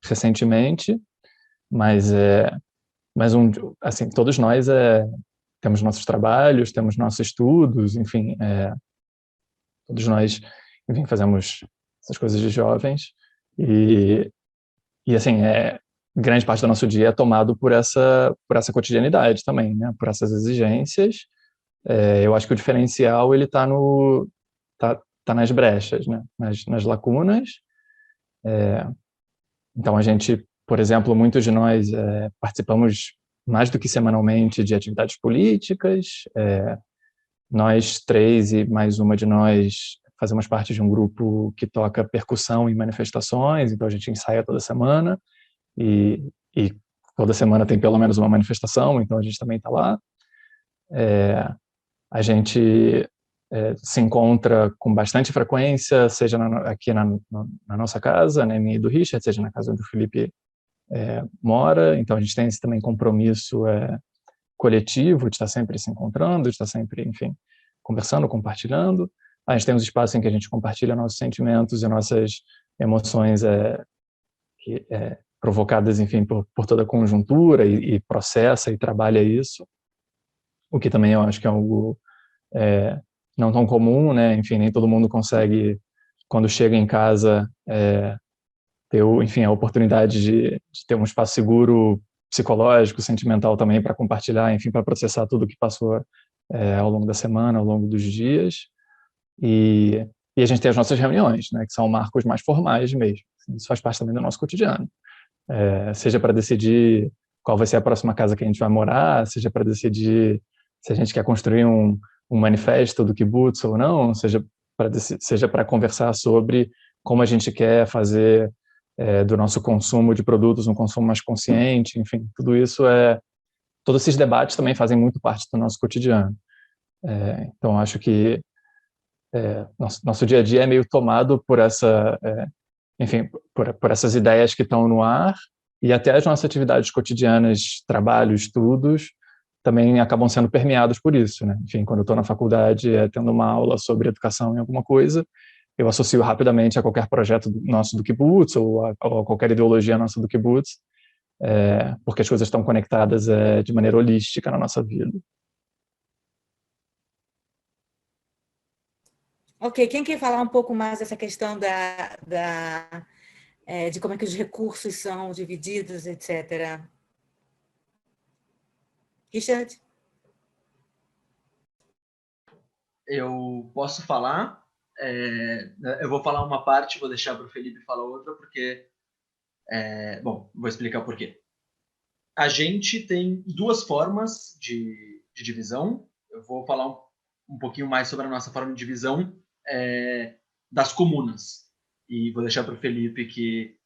recentemente, mas assim, todos nós temos nossos trabalhos, temos nossos estudos, enfim, todos nós, enfim, fazemos essas coisas de jovens e assim, grande parte do nosso dia é tomado por essa cotidianidade também, né? Por essas exigências. Eu acho que o diferencial ele está nas brechas, né? Nas lacunas. Então a gente, por exemplo, muitos de nós participamos mais do que semanalmente de atividades políticas. Nós três e mais uma de nós fazemos parte de um grupo que toca percussão em manifestações, então a gente ensaia toda semana e toda semana tem pelo menos uma manifestação, então a gente também está lá. A gente se encontra com bastante frequência, seja aqui na nossa casa, né, minha e do Richard, seja na casa onde o Felipe mora, então a gente tem esse também compromisso coletivo de estar sempre se encontrando, de estar sempre, enfim, conversando, compartilhando. A gente tem uns espaços em que a gente compartilha nossos sentimentos e nossas emoções provocadas, enfim, por toda a conjuntura e processa e trabalha isso, o que também eu acho que é algo não tão comum, né? Enfim, nem todo mundo consegue, quando chega em casa, ter, enfim, a oportunidade de ter um espaço seguro, psicológico, sentimental também para compartilhar, enfim, para processar tudo o que passou ao longo da semana, ao longo dos dias. E a gente tem as nossas reuniões, né? Que são marcos mais formais mesmo. Isso faz parte também do nosso cotidiano. Seja para decidir qual vai ser a próxima casa que a gente vai morar, seja para decidir se a gente quer construir um manifesto do kibutz ou não, seja para conversar sobre como a gente quer fazer do nosso consumo de produtos um consumo mais consciente, enfim, tudo isso todos esses debates também fazem muito parte do nosso cotidiano. Então, acho que nosso dia a dia é meio tomado por enfim, por essas ideias que estão no ar, e até as nossas atividades cotidianas, trabalho, estudos, também acabam sendo permeados por isso, né? Enfim, quando eu estou na faculdade, tendo uma aula sobre educação em alguma coisa, eu associo rapidamente a qualquer projeto nosso do kibbutz ou a qualquer ideologia nossa do kibbutz, porque as coisas estão conectadas de maneira holística na nossa vida. Ok, quem quer falar um pouco mais dessa questão de como é que os recursos são divididos, etc. Richard? Eu posso falar. Eu vou falar uma parte, vou deixar para o Felipe falar outra, porque... bom, vou explicar por quê. A gente tem duas formas de divisão. Eu vou falar um pouquinho mais sobre a nossa forma de divisão das comunas. E vou deixar para o Felipe, que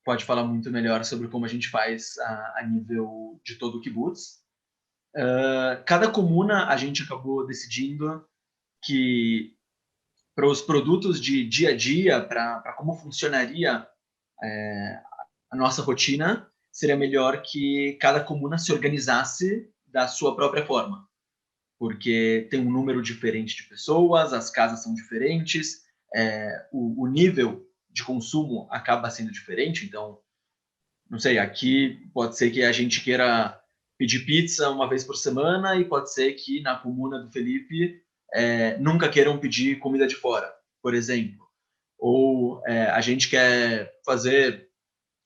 pode falar muito melhor sobre como a gente faz a nível de todo o kibbutz. Cada comuna, a gente acabou decidindo que para os produtos de dia a dia, para como funcionaria a nossa rotina, seria melhor que cada comuna se organizasse da sua própria forma, porque tem um número diferente de pessoas, as casas são diferentes, o nível de consumo acaba sendo diferente. Então, não sei, aqui pode ser que a gente queira pedir pizza uma vez por semana, e pode ser que na comuna do Felipe nunca queiram pedir comida de fora, por exemplo. Ou a gente quer fazer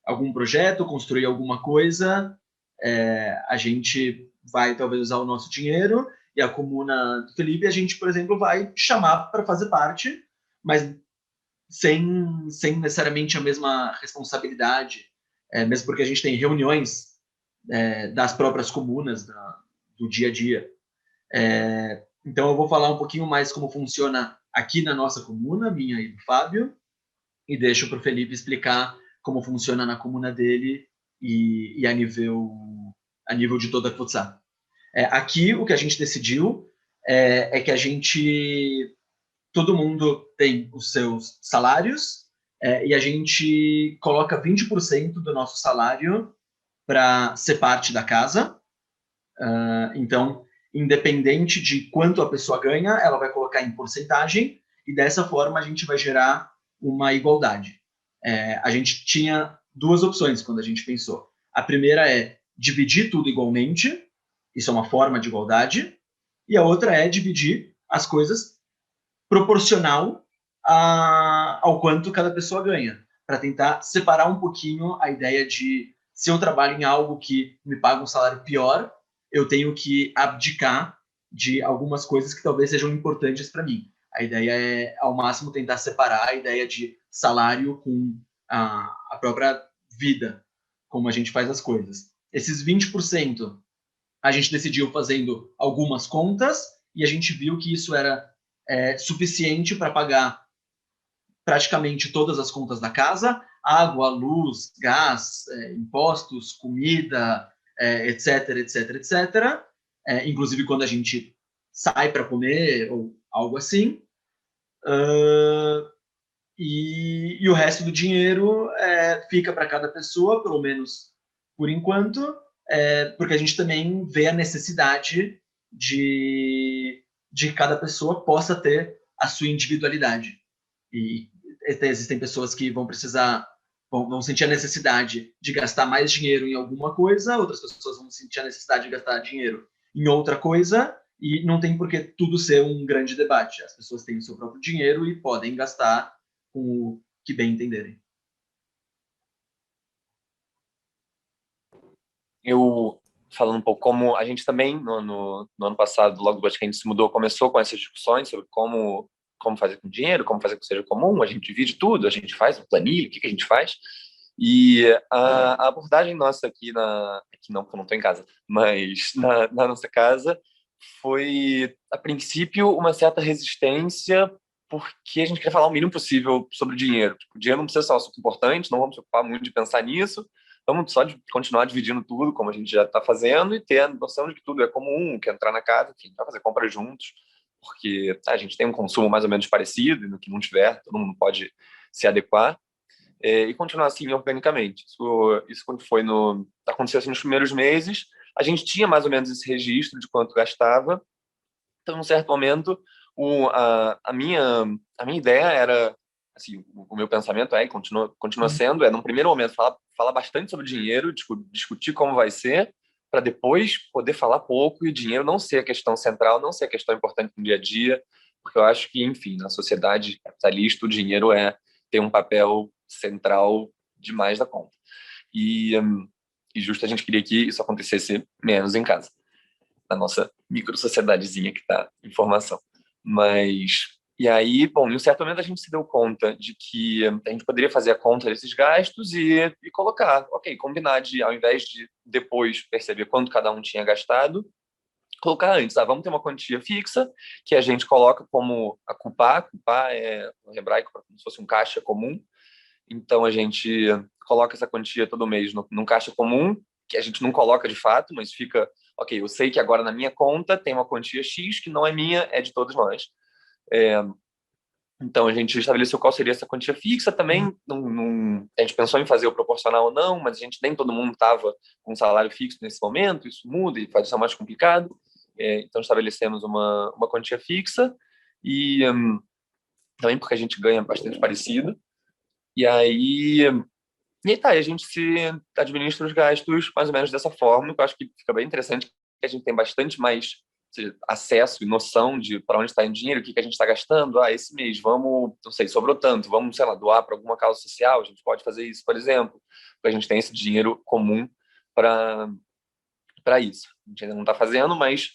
algum projeto, construir alguma coisa, a gente vai talvez usar o nosso dinheiro, e a comuna do Felipe a gente, por exemplo, vai chamar para fazer parte, mas sem necessariamente a mesma responsabilidade, mesmo porque a gente tem reuniões das próprias comunas do dia a dia. Então eu vou falar um pouquinho mais como funciona aqui na nossa comuna, minha e do Fábio, e deixo para o Felipe explicar como funciona na comuna dele e a nível de toda a futsal. Aqui o que a gente decidiu é que todo mundo tem os seus salários, e a gente coloca 20% do nosso salário para ser parte da casa. Então, independente de quanto a pessoa ganha, ela vai colocar em porcentagem, e dessa forma a gente vai gerar uma igualdade. A gente tinha duas opções quando a gente pensou. A primeira é dividir tudo igualmente, isso é uma forma de igualdade, e a outra é dividir as coisas proporcional ao quanto cada pessoa ganha, para tentar separar um pouquinho a ideia de, se eu trabalho em algo que me paga um salário pior, eu tenho que abdicar de algumas coisas que talvez sejam importantes para mim. A ideia é, ao máximo, tentar separar a ideia de salário com a própria vida, como a gente faz as coisas. Esses 20%, a gente decidiu fazendo algumas contas, e a gente viu que isso era suficiente para pagar praticamente todas as contas da casa: água, luz, gás, impostos, comida, etc, etc, etc. Inclusive quando a gente sai para comer ou algo assim. E o resto do dinheiro fica para cada pessoa, pelo menos por enquanto, porque a gente também vê a necessidade de cada pessoa possa ter a sua individualidade. E existem pessoas que vão sentir a necessidade de gastar mais dinheiro em alguma coisa, outras pessoas vão sentir a necessidade de gastar dinheiro em outra coisa, e não tem por que tudo ser um grande debate. As pessoas têm o seu próprio dinheiro e podem gastar com o que bem entenderem. Eu, falando um pouco, como a gente também, no ano passado, logo depois que a gente se mudou, começou com essas discussões sobre como fazer com dinheiro, como fazer com seja comum, a gente divide tudo, a gente faz um planilho, o que a gente faz. E a abordagem nossa aqui não, porque eu não estou em casa, mas na nossa casa, foi, a princípio, uma certa resistência, porque a gente quer falar o mínimo possível sobre dinheiro. O dinheiro não precisa ser um assunto importante, não vamos se ocupar muito de pensar nisso, vamos só continuar dividindo tudo, como a gente já está fazendo, e ter a noção de que tudo é comum, que entrar na casa, enfim, vai fazer compras juntos, porque a gente tem um consumo mais ou menos parecido, e no que não tiver, todo mundo pode se adequar, e continuar assim organicamente. Isso quando aconteceu assim nos primeiros meses, a gente tinha mais ou menos esse registro de quanto gastava. Então, num certo momento, a minha ideia era, assim, o meu pensamento e continua sendo, num primeiro momento, falar bastante sobre dinheiro, discutir como vai ser, para depois poder falar pouco e dinheiro não ser a questão central, não ser a questão importante no dia a dia, porque eu acho que, enfim, na sociedade capitalista, o dinheiro tem um papel central demais da conta. E justo a gente queria que isso acontecesse menos em casa, na nossa micro-sociedadezinha que está em formação. E aí, bom, em um certo momento a gente se deu conta de que a gente poderia fazer a conta desses gastos e colocar, combinar de, ao invés de depois perceber quanto cada um tinha gastado, colocar antes, vamos ter uma quantia fixa que a gente coloca como a Cupá é no hebraico como se fosse um caixa comum, então a gente coloca essa quantia todo mês num caixa comum, que a gente não coloca de fato, mas fica, eu sei que agora na minha conta tem uma quantia X que não é minha, é de todos nós. Então, a gente estabeleceu qual seria essa quantia fixa também. A gente pensou em fazer o proporcional ou não, mas nem todo mundo estava com um salário fixo nesse momento. Isso muda e faz isso mais complicado. Então, estabelecemos uma quantia fixa e também porque a gente ganha bastante parecido. E aí a gente se administra os gastos mais ou menos dessa forma, que eu acho que fica bem interessante, que a gente tem bastante mais acesso e noção de para onde está indo dinheiro, o que a gente está gastando. Esse mês, vamos, não sei, sobrou tanto, vamos, sei lá, doar para alguma causa social, a gente pode fazer isso, por exemplo, porque a gente tem esse dinheiro comum para isso. A gente ainda não está fazendo, mas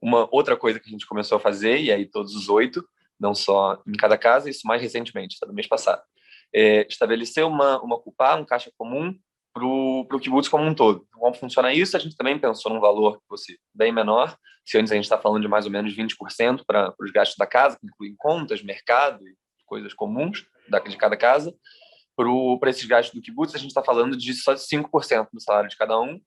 uma outra coisa que a gente começou a fazer, e aí todos os 8, não só em cada casa, isso mais recentemente, do mês passado, estabelecer uma Cupá, um caixa comum, para o kibutz como um todo. Como funciona isso? A gente também pensou num valor que fosse bem menor. Se antes a gente está falando de mais ou menos 20% para os gastos da casa, que incluem contas, mercado e coisas comuns de cada casa, para esses gastos do kibutz, a gente está falando de só 5% do salário de cada um,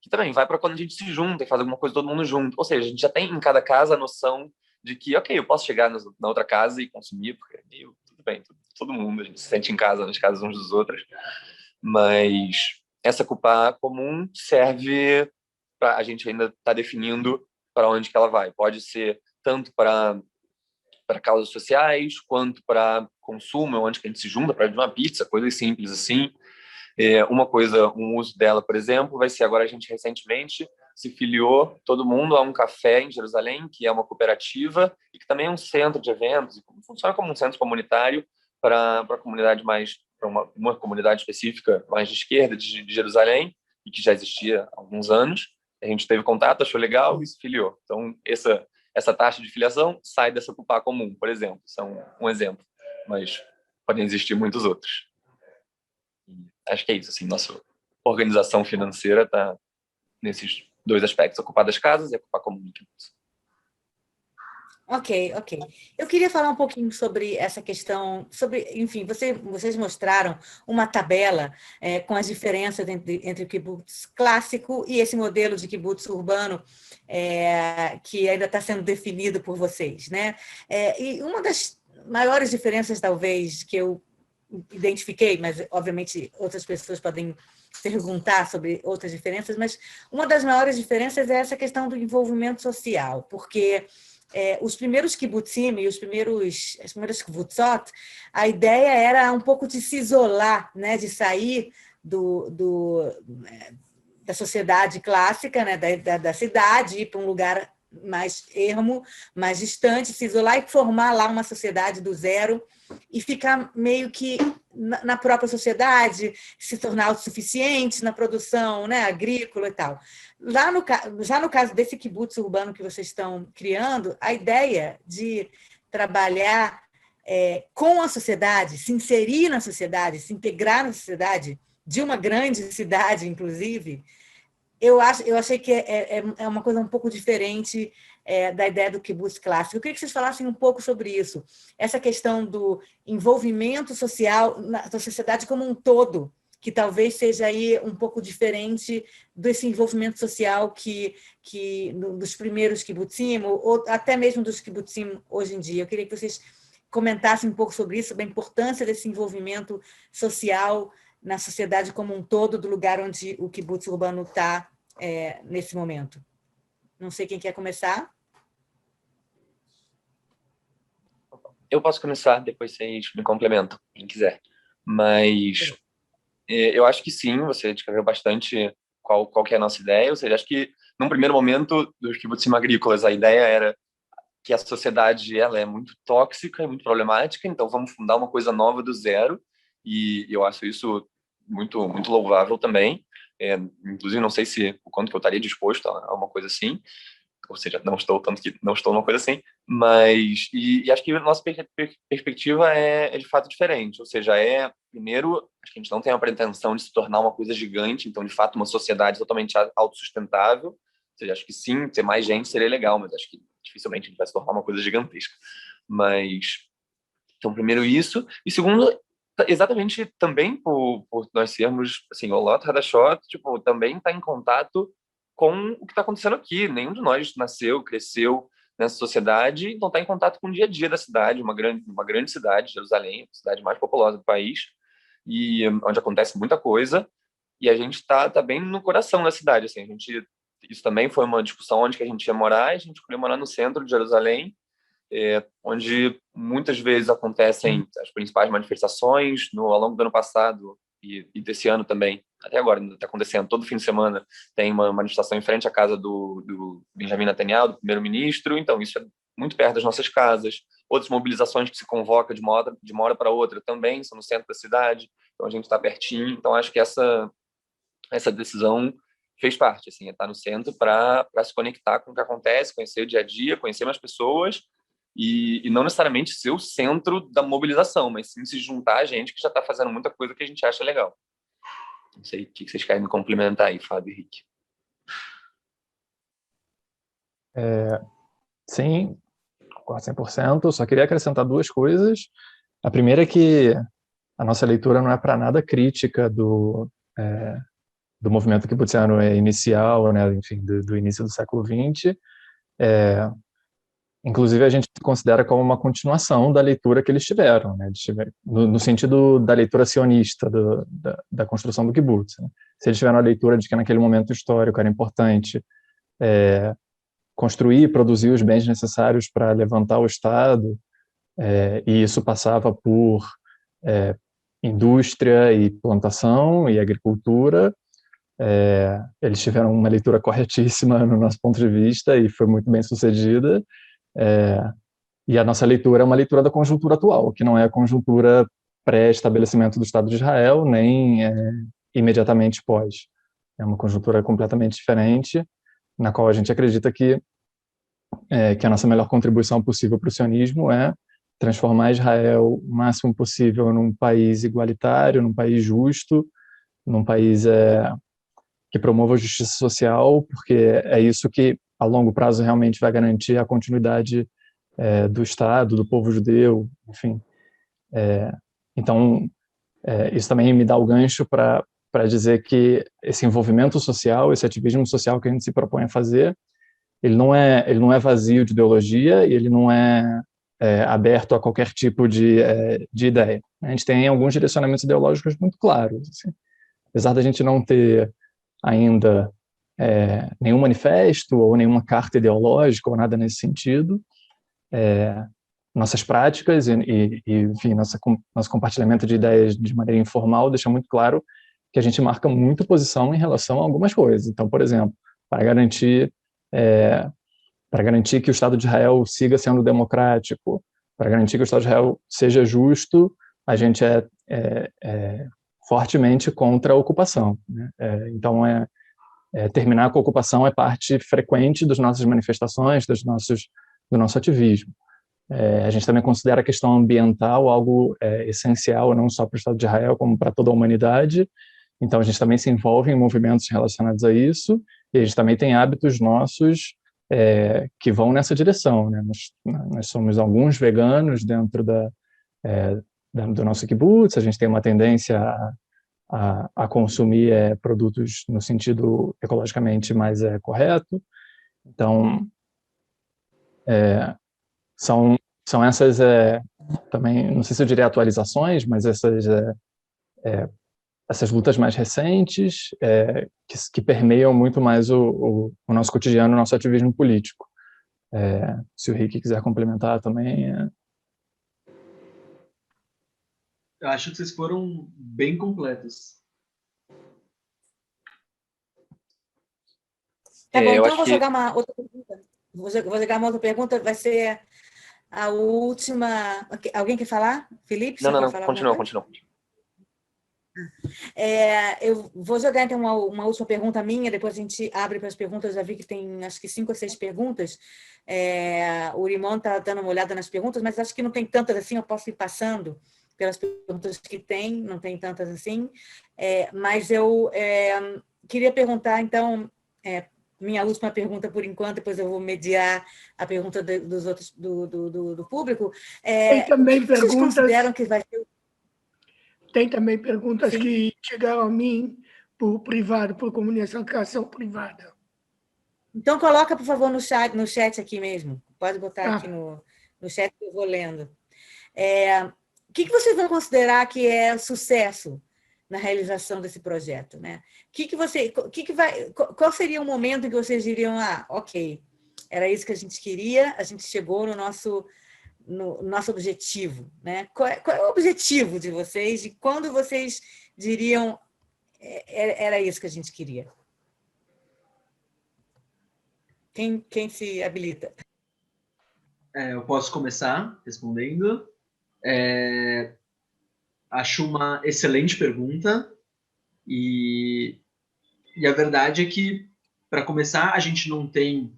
que também vai para quando a gente se junta e faz alguma coisa todo mundo junto. Ou seja, a gente já tem em cada casa a noção de que, eu posso chegar na outra casa e consumir, porque tudo bem, todo mundo, a gente se sente em casa, nas casas uns dos outros. Mas essa Cupá comum serve para a gente ainda estar definindo para onde que ela vai. Pode ser tanto para causas sociais, quanto para consumo, onde que a gente se junta para uma pizza, coisas simples assim. Um uso dela, por exemplo, vai ser agora a gente recentemente se filiou todo mundo a um café em Jerusalém, que é uma cooperativa e que também é um centro de eventos, funciona como um centro comunitário para a comunidade para uma comunidade específica mais de esquerda de Jerusalém, e que já existia há alguns anos. A gente teve contato, achou legal e se filiou. Então, essa taxa de filiação sai dessa Cupá comum, por exemplo. São um exemplo, mas podem existir muitos outros. Acho que é isso, assim, nossa organização financeira está nesses 2 aspectos, a Cupá das casas e a Cupá comum. Ok. Eu queria falar um pouquinho sobre essa questão, enfim, vocês mostraram uma tabela com as diferenças entre o kibutz clássico e esse modelo de kibutz urbano que ainda está sendo definido por vocês, né? E uma das maiores diferenças, talvez, que eu identifiquei, mas, obviamente, outras pessoas podem perguntar sobre outras diferenças, mas uma das maiores diferenças é essa questão do envolvimento social, porque os primeiros kibbutzim e as primeiras kibbutzot, a ideia era um pouco de se isolar, né, de sair da sociedade clássica, né, da cidade, ir para um lugar mais ermo, mais distante, se isolar e formar lá uma sociedade do zero e ficar meio que na própria sociedade, se tornar autossuficiente na produção, né, agrícola e tal. Já no caso desse kibutz urbano que vocês estão criando, a ideia de trabalhar com a sociedade, se inserir na sociedade, se integrar na sociedade, de uma grande cidade, inclusive, eu achei que é uma coisa um pouco diferente da ideia do kibutz clássico. Eu queria que vocês falassem um pouco sobre isso, essa questão do envolvimento social na sociedade como um todo, que talvez seja aí um pouco diferente desse envolvimento social que dos primeiros kibbutzim, ou até mesmo dos kibbutzim hoje em dia. Eu queria que vocês comentassem um pouco sobre isso, sobre a importância desse envolvimento social na sociedade como um todo, do lugar onde o kibutz urbano está nesse momento. Não sei quem quer começar. Eu posso começar, depois vocês me complementam, quem quiser. Mas eu acho que sim, você descreveu bastante qual que é a nossa ideia. Ou seja, acho que, num primeiro momento, dos kibbutzim agrícolas, a ideia era que a sociedade ela é muito tóxica e muito problemática, então vamos fundar uma coisa nova do zero, e eu acho isso muito, muito louvável também. Inclusive, não sei o quanto que eu estaria disposto a uma coisa assim, ou seja, não estou tanto que não estou numa coisa assim, mas e acho que a nossa perspectiva é de fato diferente, ou seja, primeiro, acho que a gente não tem a pretensão de se tornar uma coisa gigante, então de fato uma sociedade totalmente autossustentável, ou seja, acho que sim, ter mais gente seria legal, mas acho que dificilmente a gente vai se tornar uma coisa gigantesca. Mas então, primeiro isso, e segundo, exatamente também por nós sermos, assim, o Lot Hadashot, tipo, também está em contato com o que está acontecendo aqui. Nenhum de nós nasceu, cresceu nessa sociedade, então está em contato com o dia a dia da cidade, uma grande cidade, Jerusalém, a cidade mais populosa do país, e onde acontece muita coisa, e a gente está bem no coração da cidade, assim, isso também foi uma discussão onde que a gente ia morar, a gente escolheu morar no centro de Jerusalém, onde muitas vezes acontecem as principais manifestações. Ao longo do ano passado e desse ano também, até agora está acontecendo, todo fim de semana tem uma manifestação em frente à casa do Benjamin Netanyahu, do primeiro-ministro, então isso é muito perto das nossas casas. Outras mobilizações que se convoca de uma hora para outra também são no centro da cidade, então a gente está pertinho, então acho que essa decisão fez parte, assim, estar no centro para se conectar com o que acontece, conhecer o dia a dia, conhecer mais pessoas, e não necessariamente ser o centro da mobilização, mas sim se juntar a gente que já está fazendo muita coisa que a gente acha legal. Não sei o que vocês querem me complementar aí, Fábio e Henrique. Sim, concordo 100%. Só queria acrescentar duas coisas. A primeira é que a nossa leitura não é para nada crítica do movimento kibutziano inicial, né, enfim, do início do século XX. Inclusive, a gente considera como uma continuação da leitura que eles tiveram, né, no sentido da leitura sionista da construção do kibbutz, né? Se eles tiveram a leitura de que naquele momento histórico era importante construir e produzir os bens necessários para levantar o Estado, e isso passava por indústria e plantação e agricultura, eles tiveram uma leitura corretíssima no nosso ponto de vista e foi muito bem sucedida. E a nossa leitura é uma leitura da conjuntura atual, que não é a conjuntura pré-estabelecimento do Estado de Israel, nem imediatamente pós. É uma conjuntura completamente diferente, na qual a gente acredita que a nossa melhor contribuição possível para o sionismo é transformar Israel o máximo possível num país igualitário, num país justo, num país que promova a justiça social, porque é isso que, a longo prazo, realmente vai garantir a continuidade do Estado, do povo judeu, enfim. Então, isso também me dá o gancho para dizer que esse envolvimento social, esse ativismo social que a gente se propõe a fazer, ele não é vazio de ideologia e ele não é aberto a qualquer tipo de ideia. A gente tem alguns direcionamentos ideológicos muito claros. Assim. Apesar da gente não ter ainda nenhum manifesto ou nenhuma carta ideológica ou nada nesse sentido, nossas práticas e enfim, nosso compartilhamento de ideias de maneira informal deixa muito claro que a gente marca muita posição em relação a algumas coisas. Então, por exemplo, para garantir que o Estado de Israel siga sendo democrático, para garantir que o Estado de Israel seja justo, a gente é fortemente contra a ocupação, né? Então, terminar com a ocupação é parte frequente das nossas manifestações, do nosso ativismo. A gente também considera a questão ambiental algo essencial, não só para o Estado de Israel, como para toda a humanidade. Então, a gente também se envolve em movimentos relacionados a isso, e a gente também tem hábitos nossos que vão nessa direção, né? Nós somos alguns veganos dentro do nosso kibbutz, a gente tem uma tendência a consumir produtos no sentido ecologicamente mais correto. Então, são essas, também, não sei se eu diria atualizações, mas essas lutas mais recentes que permeiam muito mais o nosso cotidiano, o nosso ativismo político. Se o Rick quiser complementar também. Eu acho que vocês foram bem completos. Tá bom, eu então eu acho vou que... jogar uma outra pergunta. Vou jogar uma outra pergunta, vai ser a última. Alguém quer falar? Felipe, você quer Não, falar alguma continua. coisa? Eu vou jogar então uma última pergunta minha, depois a gente abre para as perguntas. Já vi que tem acho que 5 ou 6 perguntas. O Rimon está dando uma olhada nas perguntas, mas acho que não tem tantas assim, eu posso ir passando pelas perguntas que tem, não tem tantas assim. Mas eu queria perguntar, então, minha última pergunta por enquanto, depois eu vou mediar a pergunta dos outros do público. Tem O também que vocês perguntas, consideram que vai ser... tem também perguntas Sim. que chegaram a mim por privado, por comunicação privada. Então, coloca, por favor, no chat aqui mesmo. Pode botar aqui Tá. no chat que eu vou lendo. O que vocês vão considerar que é sucesso na realização desse projeto, né? Qual seria o momento em que vocês diriam, ok, era isso que a gente queria, a gente chegou no nosso objetivo, né? Qual é o objetivo de vocês e quando vocês diriam era isso que a gente queria? Quem se habilita? Eu posso começar respondendo. Acho uma excelente pergunta e a verdade é que, para começar, a gente não tem,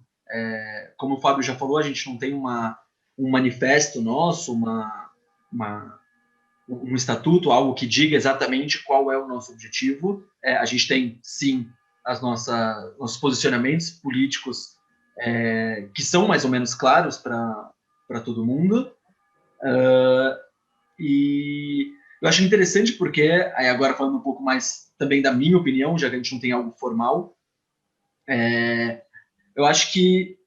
como o Fábio já falou, a gente não tem um manifesto nosso, um estatuto, algo que diga exatamente qual é o nosso objetivo. A gente tem, sim, nossos posicionamentos políticos que são mais ou menos claros para todo mundo. E eu acho interessante porque, aí agora falando um pouco mais também da minha opinião, já que a gente não tem algo formal, eu acho que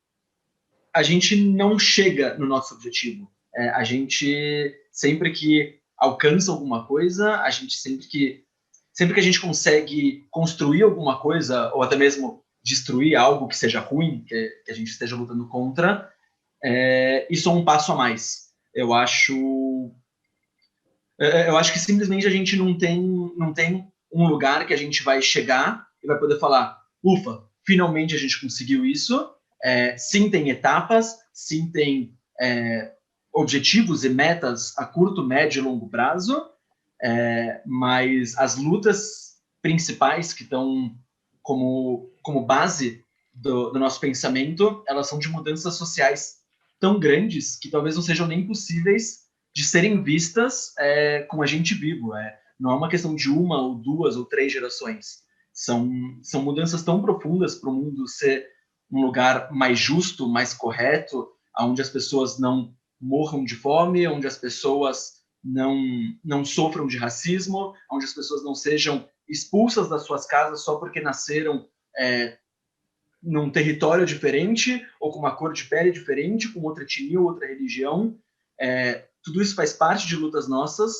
a gente não chega no nosso objetivo. A gente, sempre que alcança alguma coisa, a gente sempre que a gente consegue construir alguma coisa, ou até mesmo destruir algo que seja ruim, que a gente esteja lutando contra, isso é um passo a mais. Eu acho que simplesmente a gente não tem um lugar que a gente vai chegar e vai poder falar, ufa, finalmente a gente conseguiu isso. Sim, tem etapas, sim, tem objetivos e metas a curto, médio e longo prazo, mas as lutas principais que estão como base do nosso pensamento, elas são de mudanças sociais tão grandes que talvez não sejam nem possíveis de serem vistas com a gente vivo. Não é uma questão de uma ou duas ou três gerações. São mudanças tão profundas para o mundo ser um lugar mais justo, mais correto, onde as pessoas não morram de fome, onde as pessoas não sofram de racismo, onde as pessoas não sejam expulsas das suas casas só porque nasceram num território diferente, ou com uma cor de pele diferente, com outra etnia ou outra religião. Tudo isso faz parte de lutas nossas,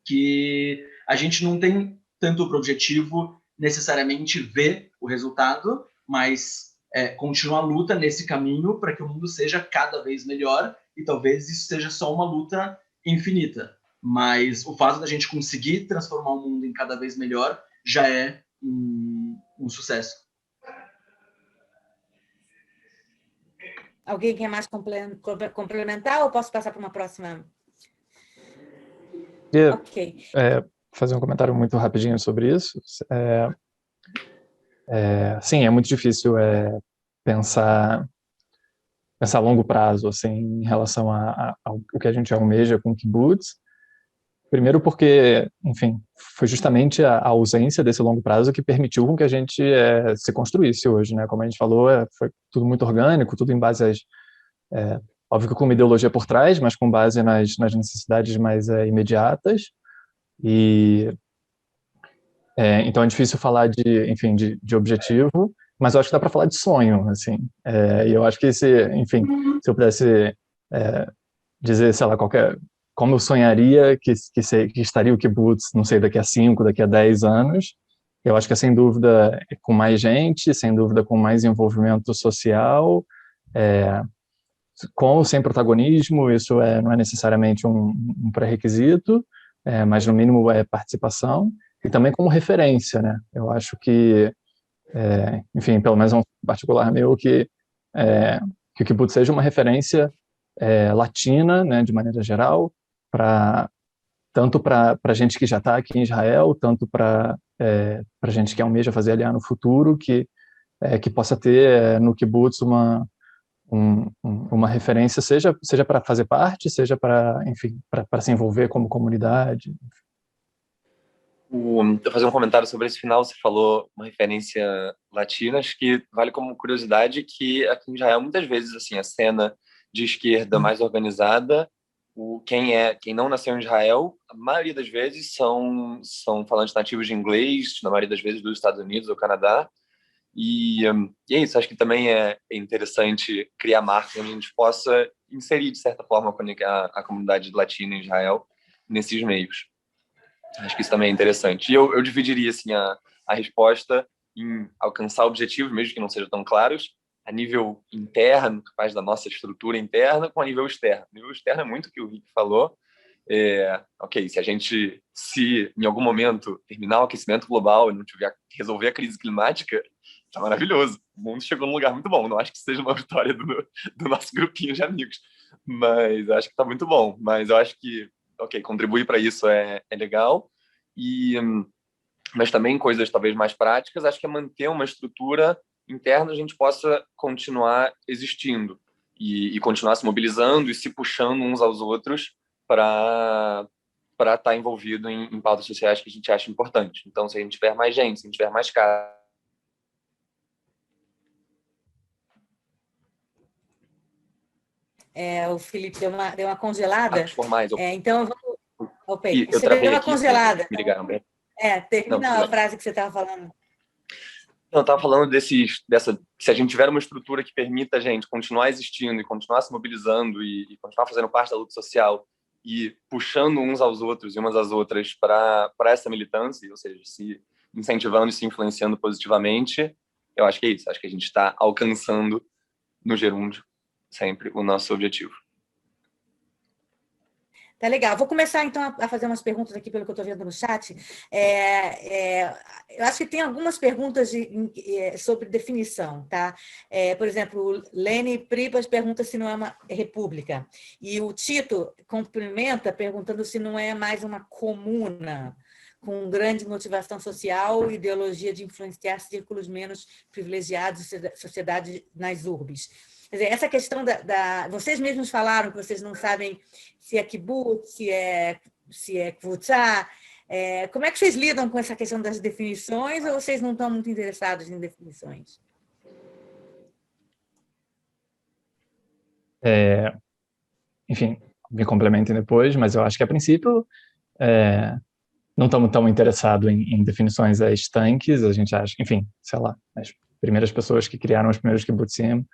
que a gente não tem tanto para objetivo necessariamente ver o resultado, mas continuar a luta nesse caminho para que o mundo seja cada vez melhor, e talvez isso seja só uma luta infinita. Mas o fato da gente conseguir transformar o mundo em cada vez melhor já é um sucesso. Alguém quer mais complementar ou posso passar para uma próxima? Ok. Fazer um comentário muito rapidinho sobre isso. Sim, é muito difícil pensar a longo prazo, assim, em relação ao que a gente almeja com o kibbutz. Primeiro porque, enfim, foi justamente a ausência desse longo prazo que permitiu com que a gente se construísse hoje, né? Como a gente falou, foi tudo muito orgânico, tudo em base às... óbvio que com uma ideologia por trás, mas com base nas necessidades mais imediatas. Então é difícil falar de objetivo, mas eu acho que dá para falar de sonho, assim. E eu acho que se eu pudesse dizer, sei lá, como eu sonharia que estaria o kibbutz, não sei, daqui a 5, daqui a 10 anos, eu acho que é sem dúvida com mais gente, sem dúvida com mais envolvimento social, com ou sem protagonismo, isso não é necessariamente um pré-requisito, mas no mínimo é participação, e também como referência, né? Eu acho que, enfim, pelo menos é um particular meu, que o kibbutz seja uma referência latina, né, de maneira geral, tanto para gente que já está aqui em Israel, tanto para gente que almeja fazer aliá no futuro, que possa ter no kibbutz uma referência, seja para fazer parte, seja para, enfim, para se envolver como comunidade. Eu fazer um comentário sobre esse final, você falou uma referência latina, acho que vale como curiosidade que aqui em Israel, muitas vezes, assim, a cena de esquerda mais organizada, quem não nasceu em Israel, a maioria das vezes são falantes nativos de inglês, na maioria das vezes dos Estados Unidos ou Canadá, e é isso, acho que também é interessante criar marcas onde a gente possa inserir, de certa forma, a comunidade latina em Israel nesses meios. Acho que isso também é interessante. E eu dividiria assim, a resposta em alcançar objetivos, mesmo que não sejam tão claros, a nível interno, capaz da nossa estrutura interna, com a nível externo. O nível externo é muito o que o Rick falou. Ok, se em algum momento terminar o aquecimento global e não tiver que resolver a crise climática, tá maravilhoso. O mundo chegou num lugar muito bom. Não acho que seja uma vitória do nosso grupinho de amigos, mas acho que tá muito bom. Mas eu acho que ok, contribuir para isso é legal, mas também coisas talvez mais práticas, acho que é manter uma estrutura interna, a gente possa continuar existindo e continuar se mobilizando e se puxando uns aos outros para estar envolvido em pautas sociais que a gente acha importante. Então, se a gente tiver mais gente, se a gente tiver mais casos, O Felipe deu uma congelada. formais, Então, eu você deu uma aqui, congelada. Me ligaram bem. Termina a frase que você estava falando. Eu estava falando se a gente tiver uma estrutura que permita a gente continuar existindo e continuar se mobilizando e continuar fazendo parte da luta social e puxando uns aos outros e umas às outras para essa militância, ou seja, se incentivando e se influenciando positivamente, eu acho que é isso. Acho que a gente está alcançando no gerúndio sempre o nosso objetivo. Tá legal. Vou começar, então, a fazer umas perguntas aqui, pelo que eu estou vendo no chat. Eu acho que tem algumas perguntas sobre definição, tá? Por exemplo, o Lene Pripas pergunta se não é uma república. E o Tito complementa perguntando se não é mais uma comuna com grande motivação social e ideologia de influenciar círculos menos privilegiados e sociedade nas urbes. Quer dizer, essa questão vocês mesmos falaram que vocês não sabem se é kibbutz, se é kvutzá. Como é que vocês lidam com essa questão das definições ou vocês não estão muito interessados em definições? Enfim, me complementem depois, mas eu acho que, a princípio, não estamos tão interessados em definições estanques. A gente acha, enfim, sei lá, as primeiras pessoas que criaram os primeiros kibbutzim,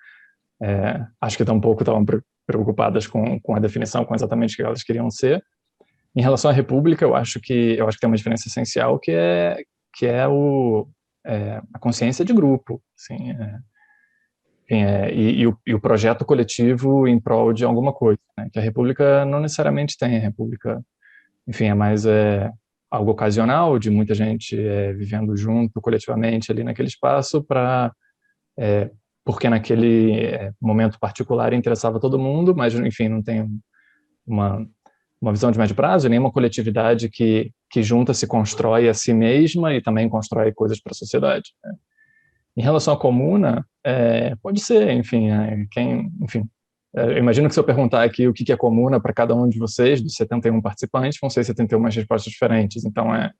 acho que estavam preocupadas com a definição, com exatamente o que elas queriam ser. Em relação à república, eu acho que tem uma diferença essencial que é a consciência de grupo, assim, e o projeto coletivo em prol de alguma coisa, né? Que a república não necessariamente tem. A república, enfim, é mais algo ocasional, de muita gente vivendo junto coletivamente ali naquele espaço porque naquele momento particular interessava todo mundo, mas, enfim, não tem uma visão de médio prazo, nenhuma coletividade que junta se constrói a si mesma e também constrói coisas para a sociedade, né? Em relação à comuna, pode ser, enfim, eu imagino que se eu perguntar aqui o que é comuna para cada um de vocês, dos 71 participantes, vão ser 71 respostas diferentes. Então, é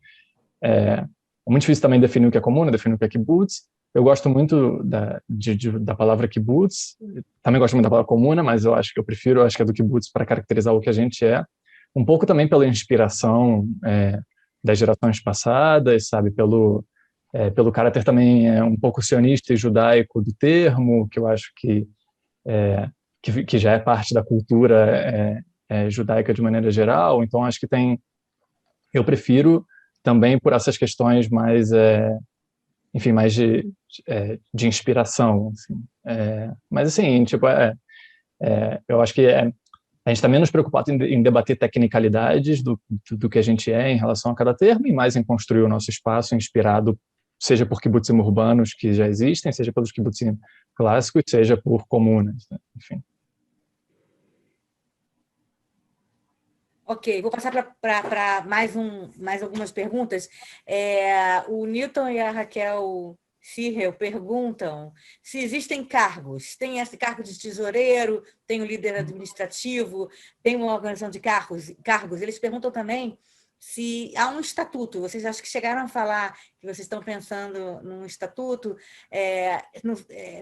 muito difícil também definir o que é comuna, definir o que é kibbutz. Eu gosto muito da palavra kibbutz, também gosto muito da palavra comuna, mas eu acho que é do kibbutz para caracterizar o que a gente é, um pouco também pela inspiração das gerações passadas, sabe, pelo caráter também um pouco sionista e judaico do termo, que eu acho que já é parte da cultura judaica de maneira geral. Então, acho que eu prefiro também por essas questões mais, enfim, mais de inspiração, assim. Mas, assim, tipo, eu acho que A gente está menos preocupado em debater tecnicalidades do que a gente é em relação a cada termo e mais em construir o nosso espaço inspirado, seja por kibbutzim urbanos que já existem, seja pelos kibbutzim clássicos, seja por comunas, né? Enfim. Ok, vou passar para mais algumas perguntas. O Newton e a Raquel Sirrel perguntam se existem cargos. Tem esse cargo de tesoureiro, tem o líder administrativo, tem uma organização de cargos. Eles perguntam também se há um estatuto. Vocês acham que chegaram a falar que vocês estão pensando num estatuto?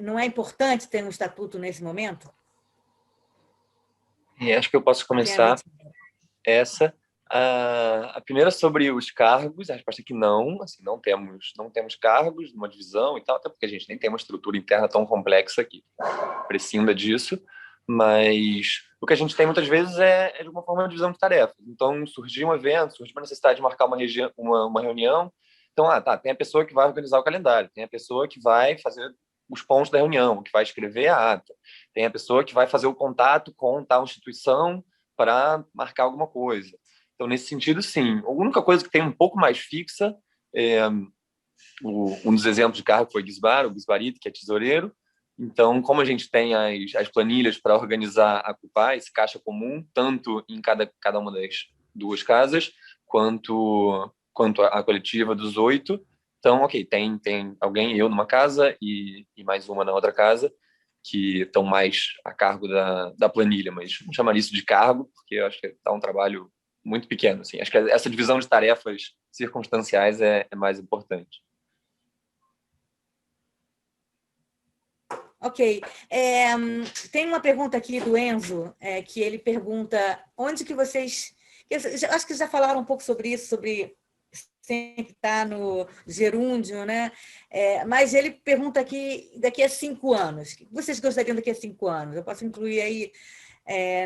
Não é importante ter um estatuto nesse momento? Acho que eu posso começar essa. A primeira sobre os cargos, a resposta é que não, assim, não temos cargos numa divisão e tal, até porque a gente nem tem uma estrutura interna tão complexa que prescinda disso, mas o que a gente tem muitas vezes é de uma forma de divisão de tarefas. Então, surgiu um evento, surgiu uma necessidade de marcar uma reunião, então, tem a pessoa que vai organizar o calendário, tem a pessoa que vai fazer os pontos da reunião, que vai escrever a ata, tem a pessoa que vai fazer o contato com tal instituição para marcar alguma coisa. Então, nesse sentido, sim. A única coisa que tem um pouco mais fixa, um dos exemplos de cargo foi o Gizbarit, que é tesoureiro. Então, como a gente tem as planilhas para organizar a CUPA, esse caixa comum, tanto em cada uma das duas casas, quanto a coletiva dos 8. Então, ok, tem alguém, eu numa casa e mais uma na outra casa, que estão mais a cargo da planilha, mas não chamaria isso de cargo, porque eu acho que está um trabalho muito pequeno. Assim. Acho que essa divisão de tarefas circunstanciais é mais importante. Ok. Tem uma pergunta aqui do Enzo, que ele pergunta onde que vocês... acho que já falaram um pouco sobre isso, sobre sempre estar no gerúndio, né? Mas ele pergunta aqui, daqui a 5 anos, o que vocês gostariam daqui a 5 anos? Eu posso incluir aí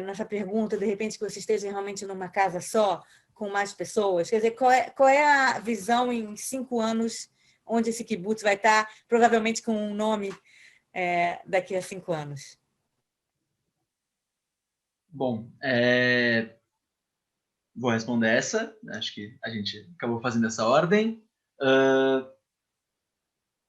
nessa pergunta, de repente, que você esteja realmente numa casa só, com mais pessoas? Quer dizer, qual é a visão em 5 anos, onde esse kibutz vai estar, provavelmente com um nome daqui a 5 anos? Bom, vou responder essa. Acho que a gente acabou fazendo essa ordem.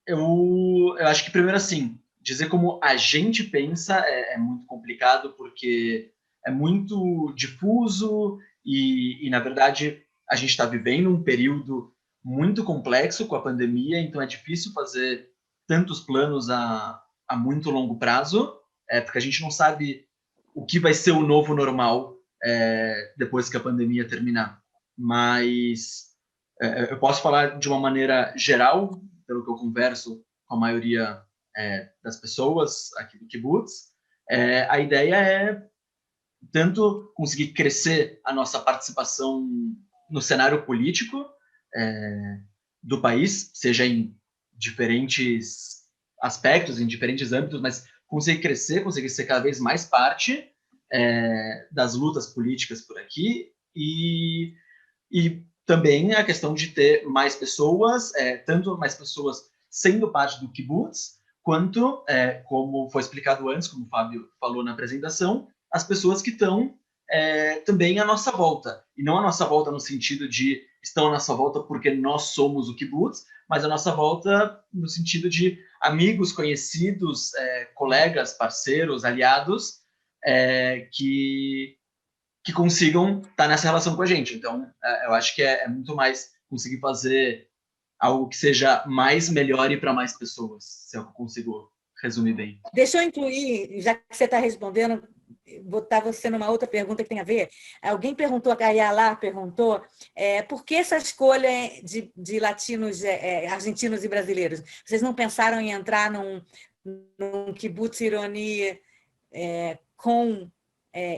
Eu acho que, primeiro, assim, dizer como a gente pensa é muito complicado, porque é muito difuso e, na verdade, a gente está vivendo um período muito complexo com a pandemia, então é difícil fazer tantos planos a muito longo prazo, porque a gente não sabe o que vai ser o novo normal depois que a pandemia terminar. Mas eu posso falar de uma maneira geral, pelo que eu converso com a maioria das pessoas aqui do Kibbutz. A ideia é tanto conseguir crescer a nossa participação no cenário político do país, seja em diferentes aspectos, em diferentes âmbitos, mas conseguir crescer, conseguir ser cada vez mais parte das lutas políticas por aqui e também a questão de ter mais pessoas, tanto mais pessoas sendo parte do kibbutz, quanto, como foi explicado antes, como o Fábio falou na apresentação, as pessoas que estão também à nossa volta. E não a nossa volta no sentido de estão à nossa volta porque nós somos o kibbutz, mas a nossa volta no sentido de amigos, conhecidos, colegas, parceiros, aliados, que consigam estar nessa relação com a gente. Então, eu acho que é muito mais conseguir fazer algo que seja mais, melhor e para mais pessoas, se eu consigo resumir bem. Deixa eu incluir, já que você está respondendo, botar você numa outra pergunta que tem a ver. Alguém perguntou, a Ayala perguntou, por que essa escolha de latinos, argentinos e brasileiros? Vocês não pensaram em entrar num kibbutz ironi com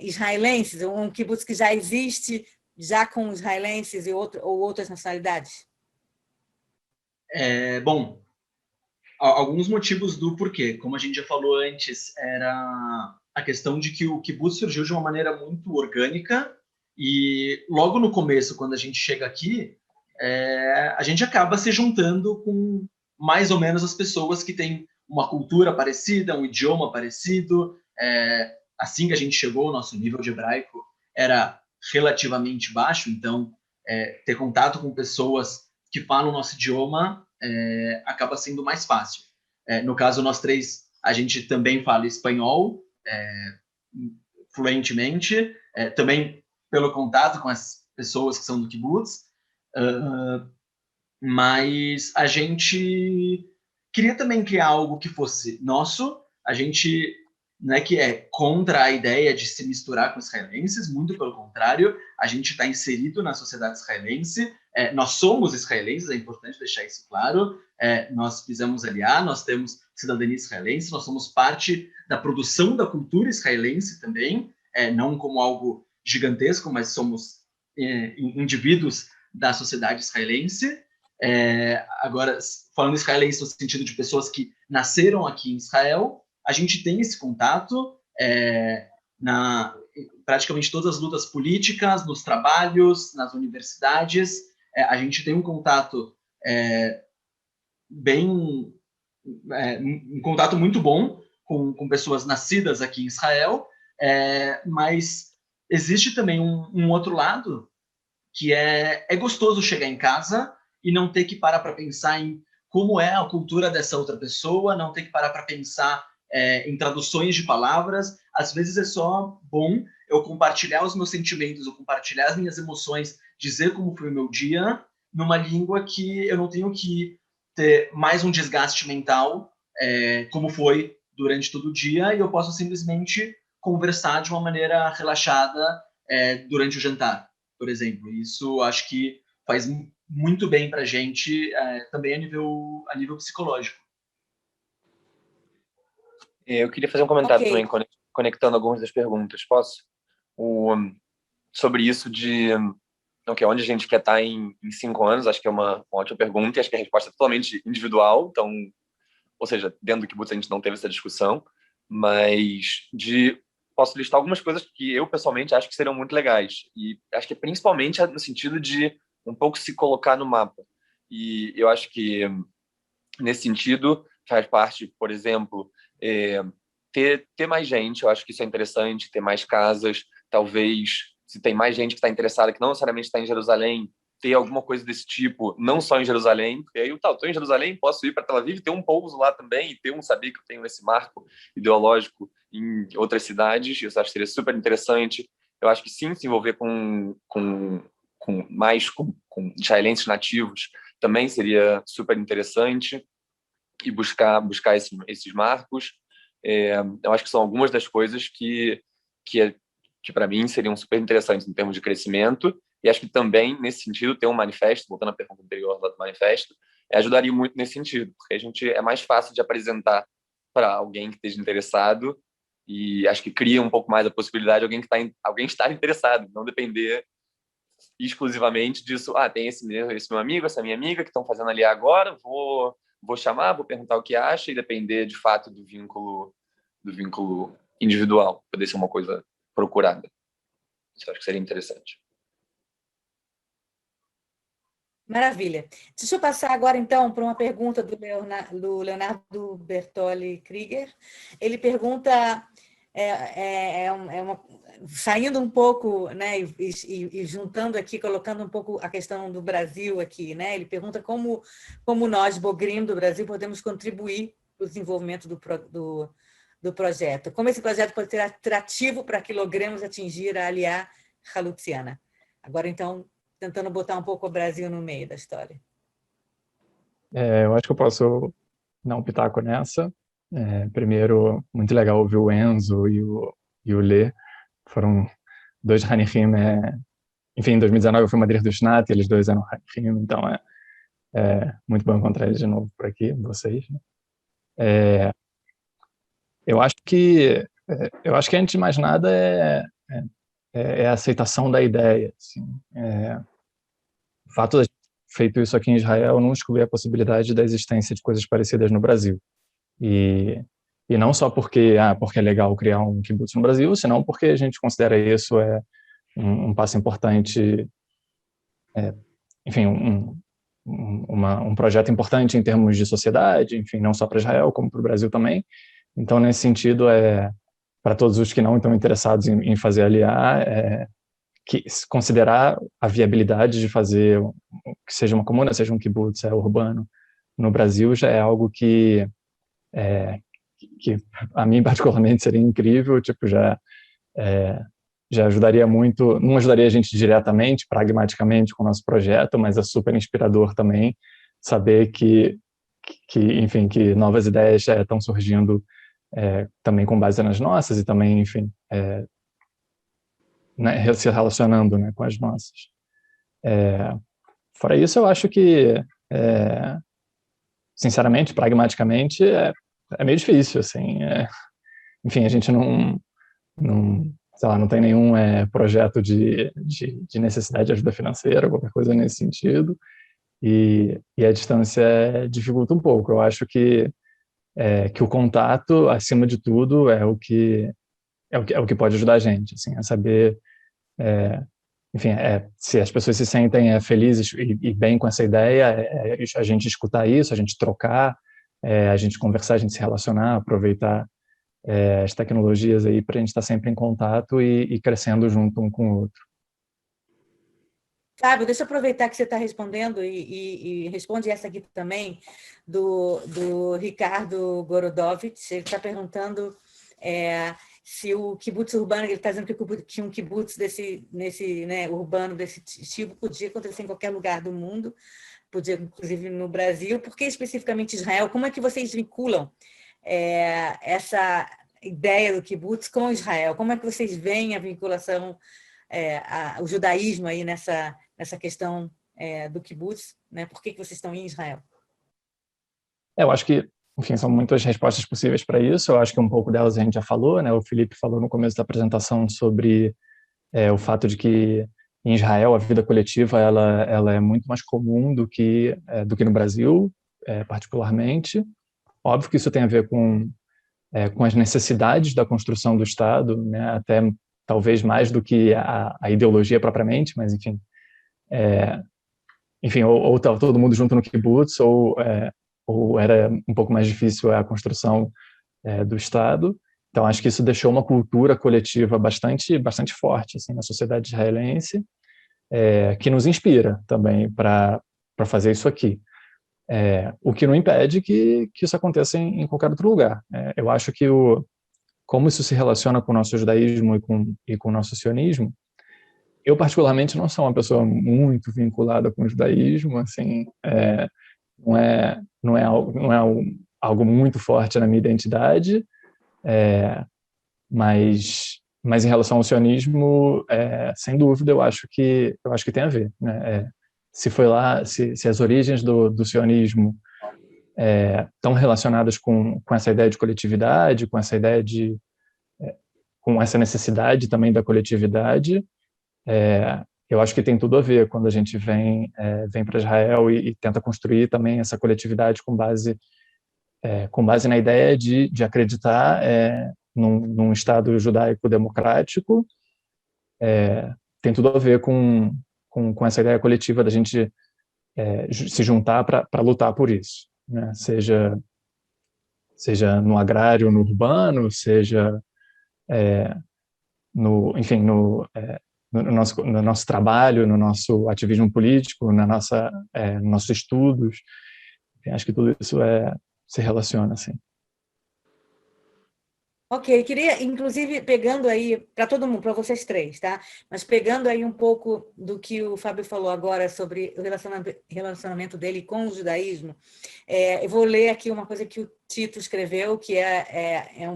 israelenses, um kibbutz que já existe, já com israelenses ou outras nacionalidades? Bom, alguns motivos do porquê. Como a gente já falou antes, era a questão de que o kibbutz surgiu de uma maneira muito orgânica e logo no começo, quando a gente chega aqui, a gente acaba se juntando com mais ou menos as pessoas que têm uma cultura parecida, um idioma parecido, assim que a gente chegou, o nosso nível de hebraico era relativamente baixo, então ter contato com pessoas que falam o nosso idioma acaba sendo mais fácil. No caso, nós três, a gente também fala espanhol fluentemente, também pelo contato com as pessoas que são do kibbutz, mas a gente queria também criar algo que fosse nosso. A gente não é que é contra a ideia de se misturar com israelenses, muito pelo contrário, a gente está inserido na sociedade israelense, nós somos israelenses, é importante deixar isso claro, nós fizemos Aliyah, nós temos cidadania israelense, nós somos parte da produção da cultura israelense também, não como algo gigantesco, mas somos indivíduos da sociedade israelense. Agora, falando israelense no sentido de pessoas que nasceram aqui em Israel, a gente tem esse contato na praticamente todas as lutas políticas, nos trabalhos, nas universidades. A gente tem um contato um contato muito bom com pessoas nascidas aqui em Israel, mas existe também um outro lado, que é gostoso chegar em casa e não ter que parar para pensar em como é a cultura dessa outra pessoa, não ter que parar para pensar em traduções de palavras. Às vezes é só bom eu compartilhar os meus sentimentos, eu compartilhar as minhas emoções, dizer como foi o meu dia, numa língua que eu não tenho que ter mais um desgaste mental, como foi durante todo o dia, e eu posso simplesmente conversar de uma maneira relaxada durante o jantar, por exemplo. Isso acho que faz muito bem para a gente, também a nível psicológico. Eu queria fazer um comentário Ok. também, conectando algumas das perguntas, posso? Sobre isso de onde a gente quer estar em 5 anos, acho que é uma ótima pergunta, e acho que a resposta é totalmente individual, então, ou seja, dentro do kibbutz a gente não teve essa discussão, mas posso listar algumas coisas que eu, pessoalmente, acho que seriam muito legais, e acho que principalmente no sentido de um pouco se colocar no mapa. E eu acho que, nesse sentido, faz parte, por exemplo, ter mais gente, eu acho que isso é interessante, ter mais casas, talvez, se tem mais gente que está interessada, que não necessariamente está em Jerusalém, ter alguma coisa desse tipo, não só em Jerusalém, porque aí eu estou em Jerusalém, posso ir para Tel Aviv, ter um pouso lá também, e saber que eu tenho esse marco ideológico em outras cidades, isso acho que seria super interessante. Eu acho que sim, se envolver com israelenses nativos também seria super interessante, e buscar esses marcos. Eu acho que são algumas das coisas que para mim seriam super interessantes em termos de crescimento, e acho que também, nesse sentido, ter um manifesto, voltando à pergunta anterior lá do manifesto, ajudaria muito nesse sentido, porque é mais fácil de apresentar para alguém que esteja interessado, e acho que cria um pouco mais a possibilidade de alguém estar interessado, não depender exclusivamente disso. Tem esse meu amigo, essa minha amiga que estão fazendo ali agora, vou chamar, vou perguntar o que acha, e depender de fato do vínculo individual, poder ser uma coisa procurada. Isso eu acho que seria interessante. Maravilha. Deixa eu passar agora, então, para uma pergunta do Leonardo Bertoli Krieger. Ele pergunta, saindo um pouco, né, e juntando aqui, colocando um pouco a questão do Brasil aqui, né? Ele pergunta como nós, Bogrim do Brasil, podemos contribuir para o desenvolvimento do projeto. Como esse projeto pode ser atrativo para que logremos atingir a Aliyah Halutziana. Agora, então, tentando botar um pouco o Brasil no meio da história. Eu acho que eu posso dar um pitaco nessa. Primeiro, muito legal ouvir o Enzo e o Lê. Foram 2 Hanichim. Enfim, em 2019 eu fui Madrir do Shnat, eles 2 eram Hanichim, então é muito bom encontrar eles de novo por aqui, vocês. Eu acho que antes de mais nada é a aceitação da ideia. Assim. O fato de ter feito isso aqui em Israel não exclui a possibilidade da existência de coisas parecidas no Brasil. E não só porque é legal criar um kibbutz no Brasil, senão porque a gente considera isso um passo importante, enfim, um projeto importante em termos de sociedade, enfim, não só para Israel, como para o Brasil também. Então, nesse sentido, para todos os que não estão interessados em fazer aliar, que considerar a viabilidade de fazer que seja uma comuna, seja um kibutz urbano no Brasil já é algo que a mim particularmente seria incrível, tipo, já ajudaria muito, não ajudaria a gente diretamente, pragmaticamente com o nosso projeto, mas é super inspirador também saber que enfim, que novas ideias já estão surgindo também com base nas nossas e também, enfim, né, se relacionando, né, com as nossas. Fora isso, eu acho que, sinceramente, pragmaticamente, é meio difícil, assim. Enfim, a gente não sei lá, não tem nenhum projeto de necessidade de ajuda financeira, qualquer coisa nesse sentido, e a distância dificulta um pouco. Eu acho que o contato, acima de tudo, é o que pode ajudar a gente, assim, a saber, enfim, se as pessoas se sentem felizes e bem com essa ideia, a gente escutar isso, a gente trocar, a gente conversar, a gente se relacionar, aproveitar as tecnologias aí para a gente estar sempre em contato e crescendo junto um com o outro. Fábio, deixa eu aproveitar que você está respondendo e responde essa aqui também, do Ricardo Gorodovich. Ele está perguntando se o kibutz urbano, ele está dizendo que um kibutz urbano desse tipo podia acontecer em qualquer lugar do mundo, podia inclusive no Brasil. Por que especificamente Israel? Como é que vocês vinculam essa ideia do kibutz com Israel? Como é que vocês veem a vinculação, o judaísmo aí nessa questão do kibutz, né? Por que vocês estão em Israel? Eu acho que, enfim, são muitas respostas possíveis para isso. Eu acho que um pouco delas a gente já falou, né? O Felipe falou no começo da apresentação sobre o fato de que em Israel a vida coletiva ela é muito mais comum do que no Brasil, particularmente. Óbvio que isso tem a ver com as necessidades da construção do Estado, né? Até talvez mais do que a ideologia propriamente, mas enfim, ou estava todo mundo junto no kibutz, ou era um pouco mais difícil a construção do Estado. Então, acho que isso deixou uma cultura coletiva bastante forte assim, na sociedade israelense, que nos inspira também para fazer isso aqui. O que não impede que isso aconteça em qualquer outro lugar. Eu acho que como isso se relaciona com o nosso judaísmo e com o nosso sionismo, eu particularmente não sou uma pessoa muito vinculada com o judaísmo, assim, não é algo muito forte na minha identidade, mas em relação ao sionismo, sem dúvida, eu acho que tem a ver, né? Se as origens do sionismo estão relacionadas com essa ideia de coletividade, com essa ideia com essa necessidade também da coletividade, eu acho que tem tudo a ver quando a gente vem para Israel e tenta construir também essa coletividade com base na ideia de acreditar num Estado judaico democrático. Tem tudo a ver com essa ideia coletiva da gente se juntar para lutar por isso, né? Seja no agrário, no urbano, seja no nosso trabalho, no nosso ativismo político, nos nossos estudos. Acho que tudo isso se relaciona, assim. Ok, queria, inclusive, pegando aí, para todo mundo, para vocês três, tá? Mas pegando aí um pouco do que o Fábio falou agora sobre o relacionamento dele com o judaísmo, eu vou ler aqui uma coisa que o Tito escreveu, que é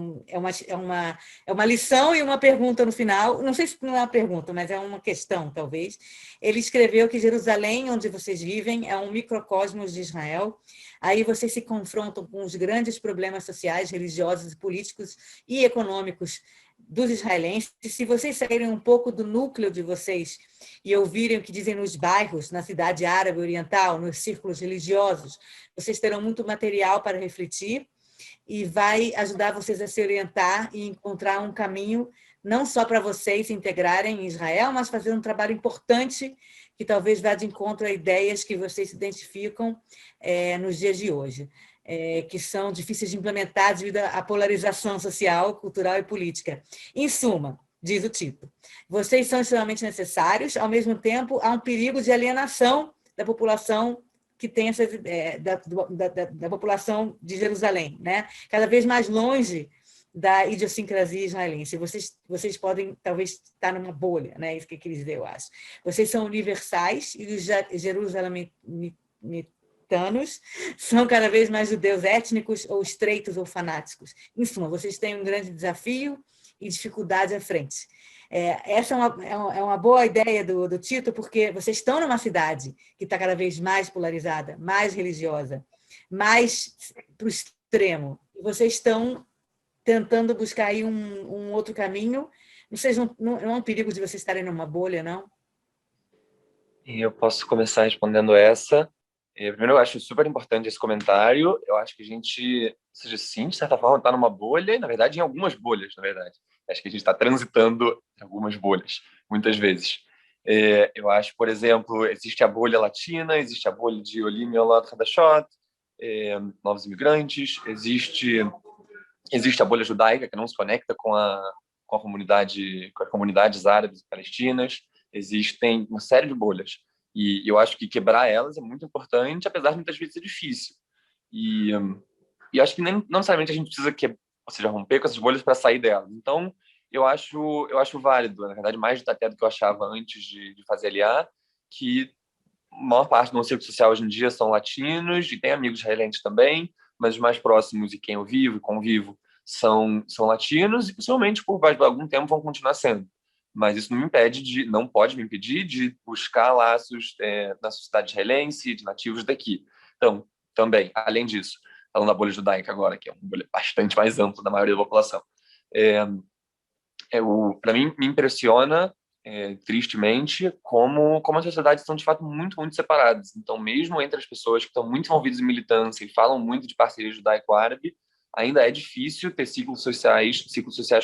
uma lição e uma pergunta no final. Não sei se não é uma pergunta, mas é uma questão, talvez. Ele escreveu que Jerusalém, onde vocês vivem, é um microcosmos de Israel. Aí vocês se confrontam com os grandes problemas sociais, religiosos, políticos e econômicos dos israelenses. Se vocês saírem um pouco do núcleo de vocês e ouvirem o que dizem nos bairros, na cidade árabe oriental, nos círculos religiosos, vocês terão muito material para refletir e vai ajudar vocês a se orientar e encontrar um caminho não só para vocês se integrarem em Israel, mas fazer um trabalho importante que talvez vá de encontro a ideias que vocês se identificam nos dias de hoje, que são difíceis de implementar devido à polarização social, cultural e política. Em suma, diz o Tito, vocês são extremamente necessários, ao mesmo tempo há um perigo de alienação da população que tem essas da população de Jerusalém, né? Cada vez mais longe da idiosincrasia israelense. Vocês podem, talvez, estar numa bolha, né? Isso que eu queria dizer, eu acho. Vocês são universais e os jerusalemitanos são cada vez mais judeus étnicos ou estreitos ou fanáticos. Em suma, vocês têm um grande desafio e dificuldade à frente. Essa é uma boa ideia do Tito, porque vocês estão numa cidade que está cada vez mais polarizada, mais religiosa, mais para o extremo. E vocês estão tentando buscar aí um outro caminho. Não é um perigo de vocês estarem numa bolha, não? E eu posso começar respondendo essa. Primeiro, eu acho super importante esse comentário. Eu acho que a gente, ou seja, sim, de certa forma, está numa bolha, e, na verdade, em algumas bolhas, na verdade. Acho que a gente está transitando em algumas bolhas, muitas vezes. Eu acho, por exemplo, existe a bolha latina, existe a bolha de Olim Yolat Hadashot, novos imigrantes, existe a bolha judaica, que não se conecta com as comunidades árabes e palestinas. Existem uma série de bolhas. E eu acho que quebrar elas é muito importante, apesar de muitas vezes ser difícil. E acho que não necessariamente a gente precisa romper com essas bolhas para sair delas. Então, eu acho válido, na verdade, mais até do que eu achava antes de fazer Aliá, que a maior parte do meu círculo social hoje em dia são latinos, e tem amigos israelenses também, mas os mais próximos e quem eu vivo e convivo são latinos, e possivelmente por algum tempo vão continuar sendo. Mas isso não pode me impedir de buscar laços na sociedade israelense, de nativos daqui. Então, também, além disso, falando da bolha judaica agora, que é uma bolha bastante mais ampla da maioria da população, para mim, me impressiona, tristemente, como as sociedades estão, de fato, muito, muito separadas. Então, mesmo entre as pessoas que estão muito envolvidas em militância e falam muito de parceria judaico-árabe, ainda é difícil ter ciclos sociais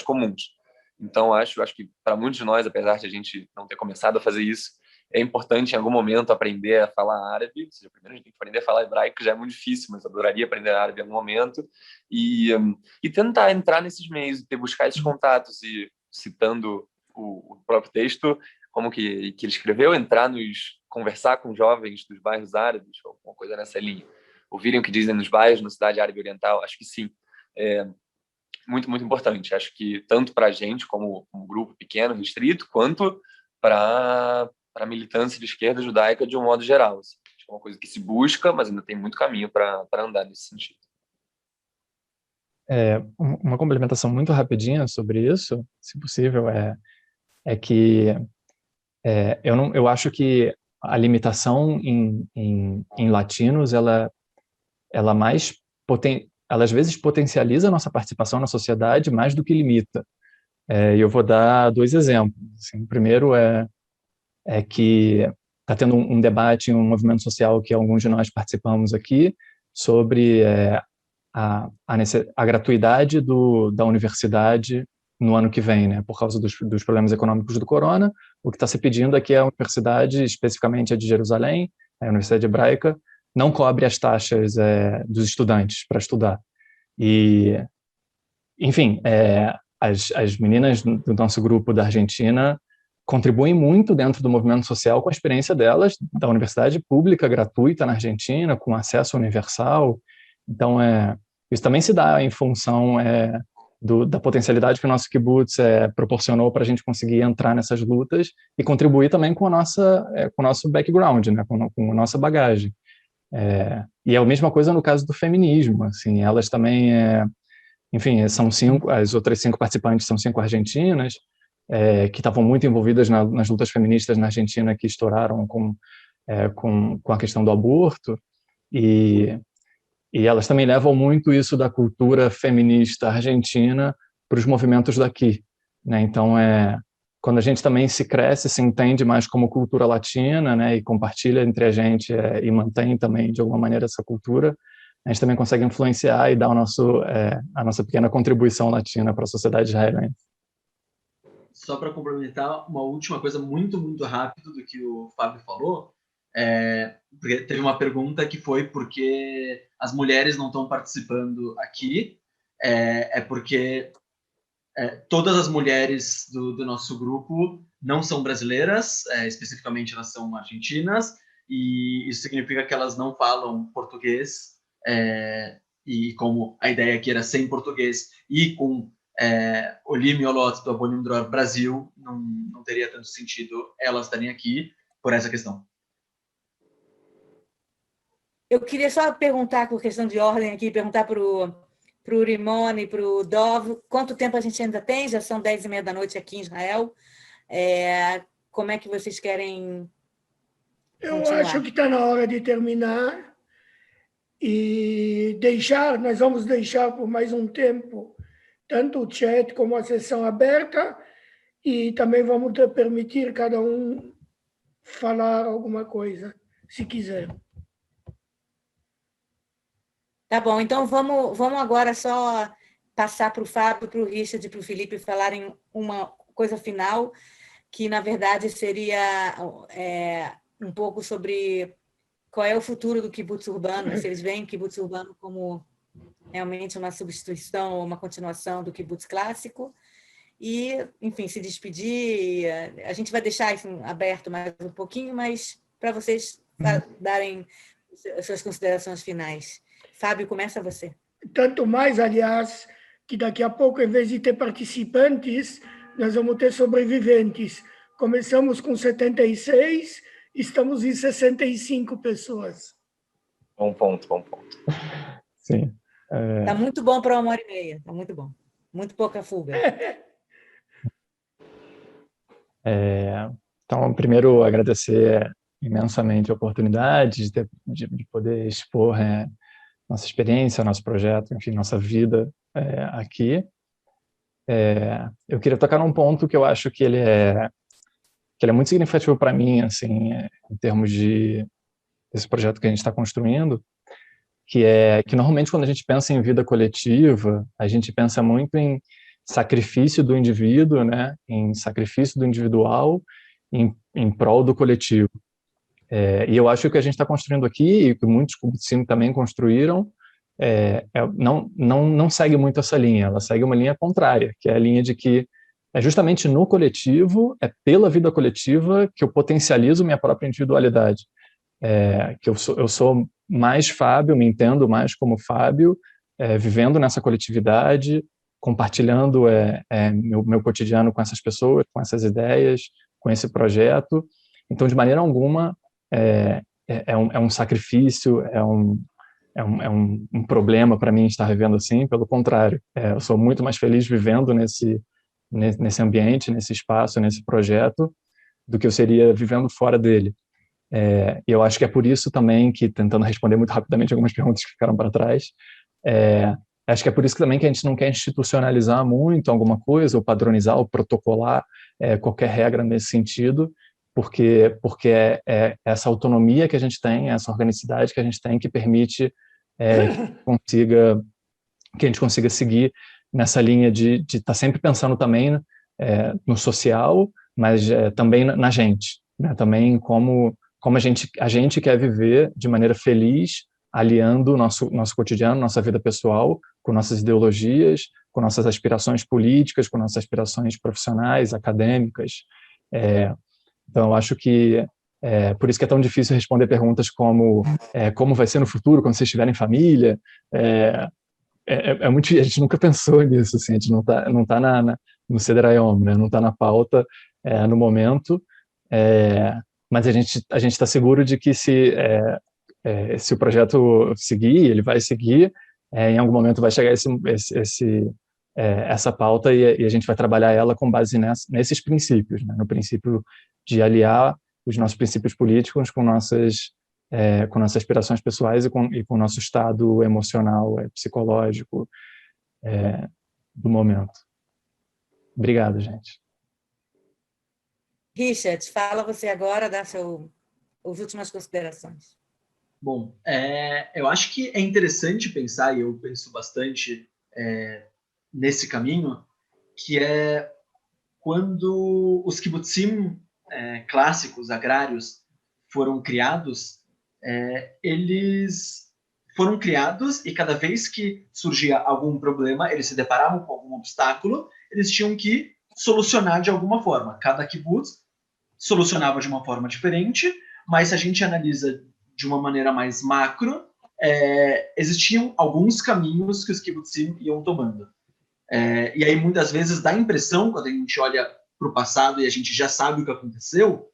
comuns. Então, acho que para muitos de nós, apesar de a gente não ter começado a fazer isso, é importante em algum momento aprender a falar árabe. Ou seja, primeiro a gente tem que aprender a falar hebraico, que já é muito difícil, mas eu adoraria aprender árabe em algum momento. E tentar entrar nesses meios, buscar esses contatos. E, citando o próprio texto, como que ele escreveu, conversar com jovens dos bairros árabes, ou alguma coisa nessa linha. Ouvirem o que dizem nos bairros, na cidade árabe oriental, acho que sim. Muito, muito importante. Acho que tanto para a gente, como um grupo pequeno, restrito, quanto para a militância de esquerda judaica de um modo geral. Assim. Acho que é uma coisa que se busca, mas ainda tem muito caminho para andar nesse sentido. Uma complementação muito rapidinha sobre isso, se possível, é que eu acho que a limitação em latinos, ela às vezes potencializa a nossa participação na sociedade mais do que limita. E eu vou dar 2 exemplos. Assim, o primeiro é que está tendo um debate, um movimento social que alguns de nós participamos aqui, sobre a gratuidade da universidade no ano que vem, né, por causa dos problemas econômicos do corona. O que está se pedindo é que a universidade, especificamente a de Jerusalém, a Universidade Hebraica, não cobre as taxas dos estudantes para estudar. E, enfim, as meninas do nosso grupo da Argentina contribuem muito dentro do movimento social com a experiência delas da universidade pública gratuita na Argentina, com acesso universal. Então, isso também se dá em função da potencialidade que o nosso kibbutz proporcionou para a gente conseguir entrar nessas lutas e contribuir também com o nosso background, né, com a nossa bagagem. E é a mesma coisa no caso do feminismo. Assim, elas também, enfim, são 5, as outras 5 participantes são 5 argentinas, que estavam muito envolvidas nas lutas feministas na Argentina, que estouraram com a questão do aborto, e elas também levam muito isso da cultura feminista argentina para os movimentos daqui, né? Então, quando a gente também se cresce, se entende mais como cultura latina, né, e compartilha entre a gente e mantém também, de alguma maneira, essa cultura, a gente também consegue influenciar e dar a nossa pequena contribuição latina para a sociedade israelense. só para complementar, uma última coisa muito, muito rápido do que o Fábio falou, porque teve uma pergunta que foi por que as mulheres não estão participando aqui, porque todas as mulheres do nosso grupo não são brasileiras, especificamente elas são argentinas, e isso significa que elas não falam português, e como a ideia aqui era ser em português e com Olim e Olot do Abonim Dror Brasil, não teria tanto sentido elas estarem aqui por essa questão. Eu queria só perguntar, por questão de ordem aqui, perguntar para o Rimon e para o Dov, quanto tempo a gente ainda tem? Já são 10h30 da noite aqui em Israel. Como é que vocês querem continuar? Eu acho que está na hora de terminar e nós vamos deixar por mais um tempo tanto o chat como a sessão aberta, e também vamos permitir cada um falar alguma coisa, se quiser. Tá bom, então vamos agora só passar para o Fábio, para o Richard e para o Felipe falarem uma coisa final, que na verdade seria um pouco sobre qual é o futuro do kibbutz urbano, se eles veem o kibbutz urbano como realmente uma substituição ou uma continuação do kibbutz clássico. E, enfim, se despedir. A gente vai deixar isso aberto mais um pouquinho, mas para vocês darem as suas considerações finais. Fábio, começa você. Tanto mais, aliás, que daqui a pouco, em vez de ter participantes, nós vamos ter sobreviventes. Começamos com 76, estamos em 65 pessoas. Bom ponto, bom ponto. Sim. Está muito bom para 1h30, está muito bom. Muito pouca fuga. Então, primeiro, agradecer imensamente a oportunidade de poder expor nossa experiência, nosso projeto, enfim, nossa vida aqui. Eu queria tocar num ponto que eu acho que ele é muito significativo para mim, assim, em termos desse projeto que a gente está construindo, que é que normalmente quando a gente pensa em vida coletiva, a gente pensa muito em sacrifício do indivíduo, né, em sacrifício do individual em prol do coletivo. E eu acho que o que a gente está construindo aqui, e que muitos kibbutzim também construíram, não segue muito essa linha, ela segue uma linha contrária, que é a linha de que é justamente no coletivo, é pela vida coletiva que eu potencializo minha própria individualidade. Que eu sou mais Fábio, me entendo mais como Fábio, vivendo nessa coletividade, compartilhando meu cotidiano com essas pessoas, com essas ideias, com esse projeto. Então, de maneira alguma, é um sacrifício, é um problema para mim estar vivendo assim. Pelo contrário, eu sou muito mais feliz vivendo nesse ambiente, nesse espaço, nesse projeto, do que eu seria vivendo fora dele. E eu acho que é por isso também que, tentando responder muito rapidamente algumas perguntas que ficaram para trás, acho que é por isso que também que a gente não quer institucionalizar muito alguma coisa, ou padronizar, ou protocolar qualquer regra nesse sentido, porque é essa autonomia que a gente tem, essa organicidade que a gente tem que permite que a gente consiga seguir nessa linha de estar sempre pensando também no social, mas também na gente, né? Também como a gente quer viver de maneira feliz, aliando o nosso cotidiano, nossa vida pessoal, com nossas ideologias, com nossas aspirações políticas, com nossas aspirações profissionais, acadêmicas. Então, eu acho que por isso que é tão difícil responder perguntas como vai ser no futuro, quando vocês estiverem família. A gente nunca pensou nisso, assim, a gente não tá no Seder-Yom, né? Não está na pauta no momento, mas a gente está seguro de que se o projeto seguir, ele vai seguir, em algum momento vai chegar essa pauta e a gente vai trabalhar ela com base nesses princípios, né? No princípio de aliar os nossos princípios políticos com nossas aspirações pessoais e com o nosso estado emocional, psicológico do momento. Obrigado, gente. Richard, fala você agora, dá as últimas considerações. Bom, eu acho que é interessante pensar, e eu penso bastante nesse caminho, que é quando os kibbutzim clássicos, agrários, foram criados, eles foram criados e cada vez que surgia algum problema, eles se deparavam com algum obstáculo, eles tinham que solucionar de alguma forma. Cada kibbutz solucionava de uma forma diferente, mas se a gente analisa de uma maneira mais macro, existiam alguns caminhos que os kibbutzim iam tomando. E aí, muitas vezes, dá a impressão, quando a gente olha para o passado e a gente já sabe o que aconteceu,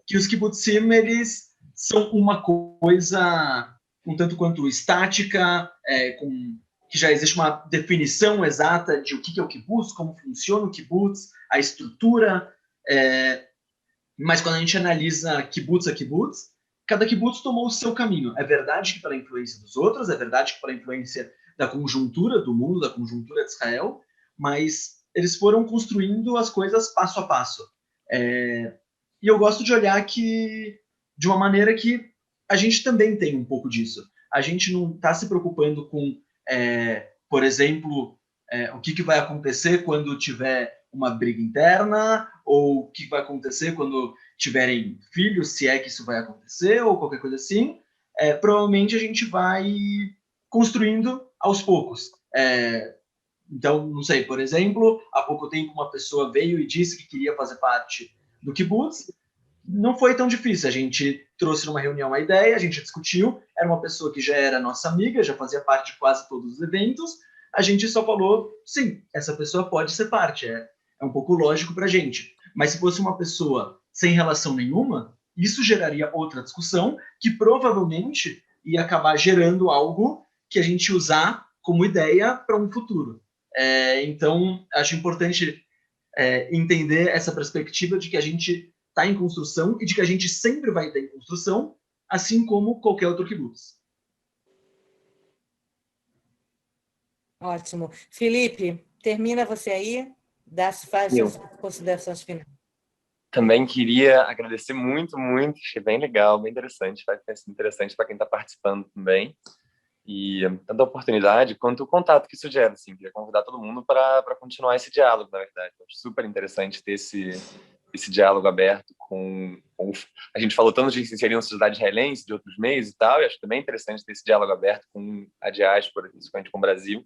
que os kibbutzim, eles são uma coisa um tanto quanto estática, que já existe uma definição exata de o que é o kibbutz, como funciona o kibbutz, a estrutura, mas quando a gente analisa kibbutz a kibbutz, cada kibbutz tomou o seu caminho. É verdade que pela influência dos outros, é verdade que pela influência da conjuntura do mundo, da conjuntura de Israel, mas eles foram construindo as coisas passo a passo. E eu gosto de olhar que, de uma maneira que a gente também tem um pouco disso. A gente não está se preocupando com, por exemplo, o que vai acontecer quando tiver uma briga interna, ou o que vai acontecer quando tiverem filhos, se é que isso vai acontecer, ou qualquer coisa assim. Provavelmente a gente vai construindo aos poucos. Então, não sei, por exemplo, há pouco tempo uma pessoa veio e disse que queria fazer parte do kibbutz. Não foi tão difícil, a gente trouxe numa reunião a ideia, a gente discutiu, era uma pessoa que já era nossa amiga, já fazia parte de quase todos os eventos, a gente só falou, sim, essa pessoa pode ser parte, é um pouco lógico pra gente. Mas se fosse uma pessoa sem relação nenhuma, isso geraria outra discussão que provavelmente ia acabar gerando algo que a gente usar como ideia para um futuro. Então, acho importante entender essa perspectiva de que a gente está em construção e de que a gente sempre vai estar em construção, assim como qualquer outro kibbutz. Ótimo. Felipe, termina você aí, faz suas considerações finais. Também queria agradecer muito, achei bem legal, bem interessante, vai ser interessante para quem está participando também. E tanto a oportunidade quanto o contato que isso gera, assim, queria convidar todo mundo para continuar esse diálogo, na verdade. Acho super interessante ter esse diálogo aberto com... A gente falou tanto de se inserir na sociedade israelense, de outros meios e tal, e acho também interessante ter esse diálogo aberto com a diáspora, principalmente com o Brasil.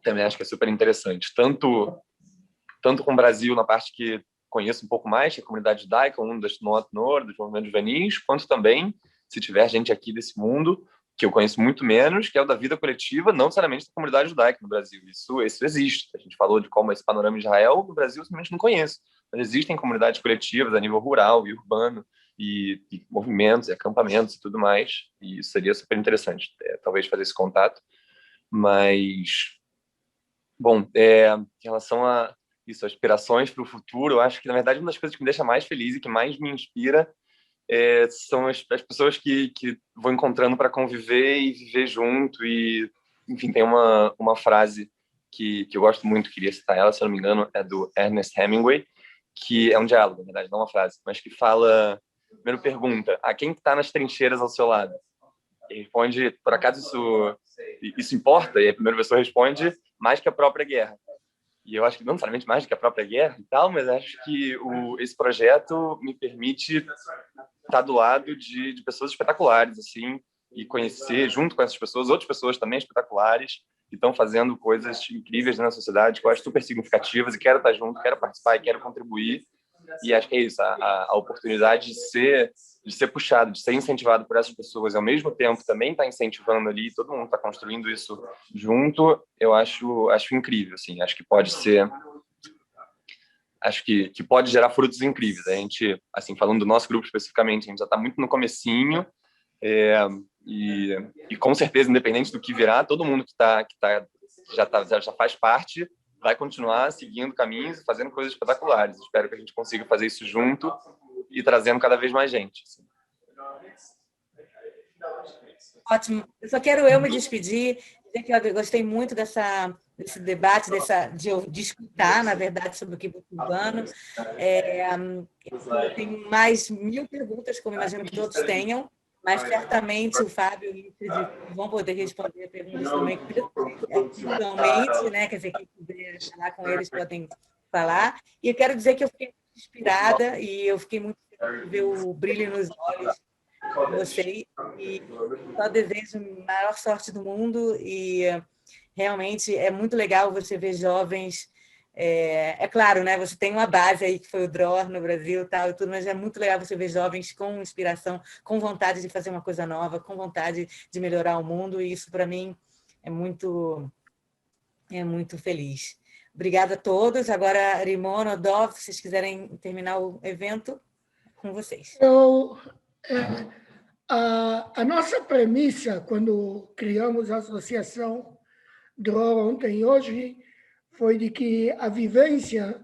Também acho que é super interessante. Tanto com o Brasil, na parte que conheço um pouco mais, que é a comunidade judaica, um dos Tnuot, dos movimentos juvenis, quanto também, se tiver gente aqui desse mundo, que eu conheço muito menos, que é o da vida coletiva, não necessariamente da comunidade judaica no Brasil. Isso existe. A gente falou de como esse panorama de Israel, no Brasil, eu simplesmente não conheço. Mas existem comunidades coletivas a nível rural e urbano, e movimentos, e acampamentos e tudo mais, e isso seria super interessante, talvez fazer esse contato. Mas, bom, em relação a isso, aspirações para o futuro, eu acho que, na verdade, uma das coisas que me deixa mais feliz e que mais me inspira são as pessoas que vou encontrando para conviver e viver junto. E, enfim, tem uma frase que eu gosto muito, queria citar ela, se eu não me engano, é do Ernest Hemingway, que é um diálogo, na verdade, não uma frase, mas que fala, primeiro pergunta, a quem está nas trincheiras ao seu lado? E responde, por acaso isso importa? E a primeira pessoa responde, mais que a própria guerra. E eu acho que não necessariamente mais do que a própria guerra e tal, mas acho que esse projeto me permite estar do lado de pessoas espetaculares, assim, e conhecer, junto com essas pessoas, outras pessoas também espetaculares, que estão fazendo coisas incríveis na sociedade, que eu acho super significativas, e quero estar junto, quero participar e quero contribuir. E acho que é isso, a oportunidade de ser puxado, de ser incentivado por essas pessoas, e ao mesmo tempo também estar incentivando ali, todo mundo está construindo isso junto, eu acho incrível, assim, acho que pode ser, acho que pode gerar frutos incríveis. A gente, assim, falando do nosso grupo especificamente, a gente já está muito no comecinho, e com certeza, independente do que virá, todo mundo que já faz parte vai continuar seguindo caminhos e fazendo coisas espetaculares. Espero que a gente consiga fazer isso junto e trazendo cada vez mais gente. Assim. Ótimo. Eu só quero me despedir, dizer que eu gostei muito desse debate, de escutar, na verdade, sobre o kibbutz urbano. Eu tenho mais 1000 perguntas, como imagino que todos tenham, mas certamente o Fábio e o Richard vão poder responder perguntas também individualmente, né? Quer dizer, quem quiser falar com eles podem falar. E eu quero dizer que eu fiquei muito inspirada e eu fiquei muito feliz de ver o brilho nos olhos de vocês. E só desejo a maior sorte do mundo e realmente é muito legal você ver jovens. É claro, né? Você tem uma base aí que foi o Dror no Brasil, tal e tudo, mas é muito legal você ver jovens com inspiração, com vontade de fazer uma coisa nova, com vontade de melhorar o mundo, e isso para mim é muito feliz. Obrigada a todos. Agora, Rimon, Dov, se vocês quiserem terminar o evento, com vocês. A nossa premissa, quando criamos a associação Dror ontem e hoje, foi de que a vivência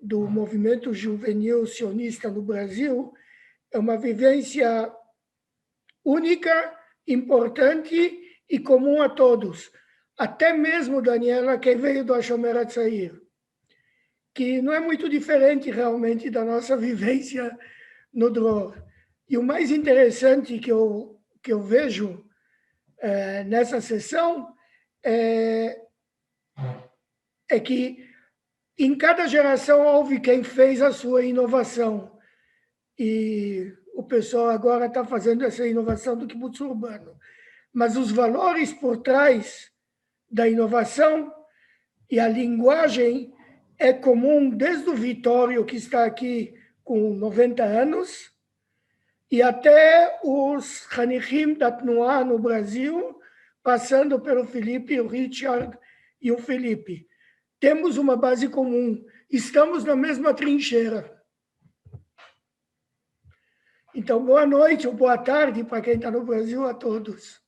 do movimento juvenil sionista no Brasil é uma vivência única, importante e comum a todos. Até mesmo, Daniela, que veio do Hashomer Hatzair, que não é muito diferente realmente da nossa vivência no Dror. E o mais interessante que eu vejo nessa sessão é que em cada geração houve quem fez a sua inovação. E o pessoal agora está fazendo essa inovação do kibbutz urbano. Mas os valores por trás da inovação e a linguagem é comum desde o Vitório, que está aqui com 90 anos, e até os Hanichim da Tnuá no Brasil, passando pelo Felipe, o Richard e o Felipe. Temos uma base comum, estamos na mesma trincheira. Então, boa noite ou boa tarde para quem está no Brasil, a todos.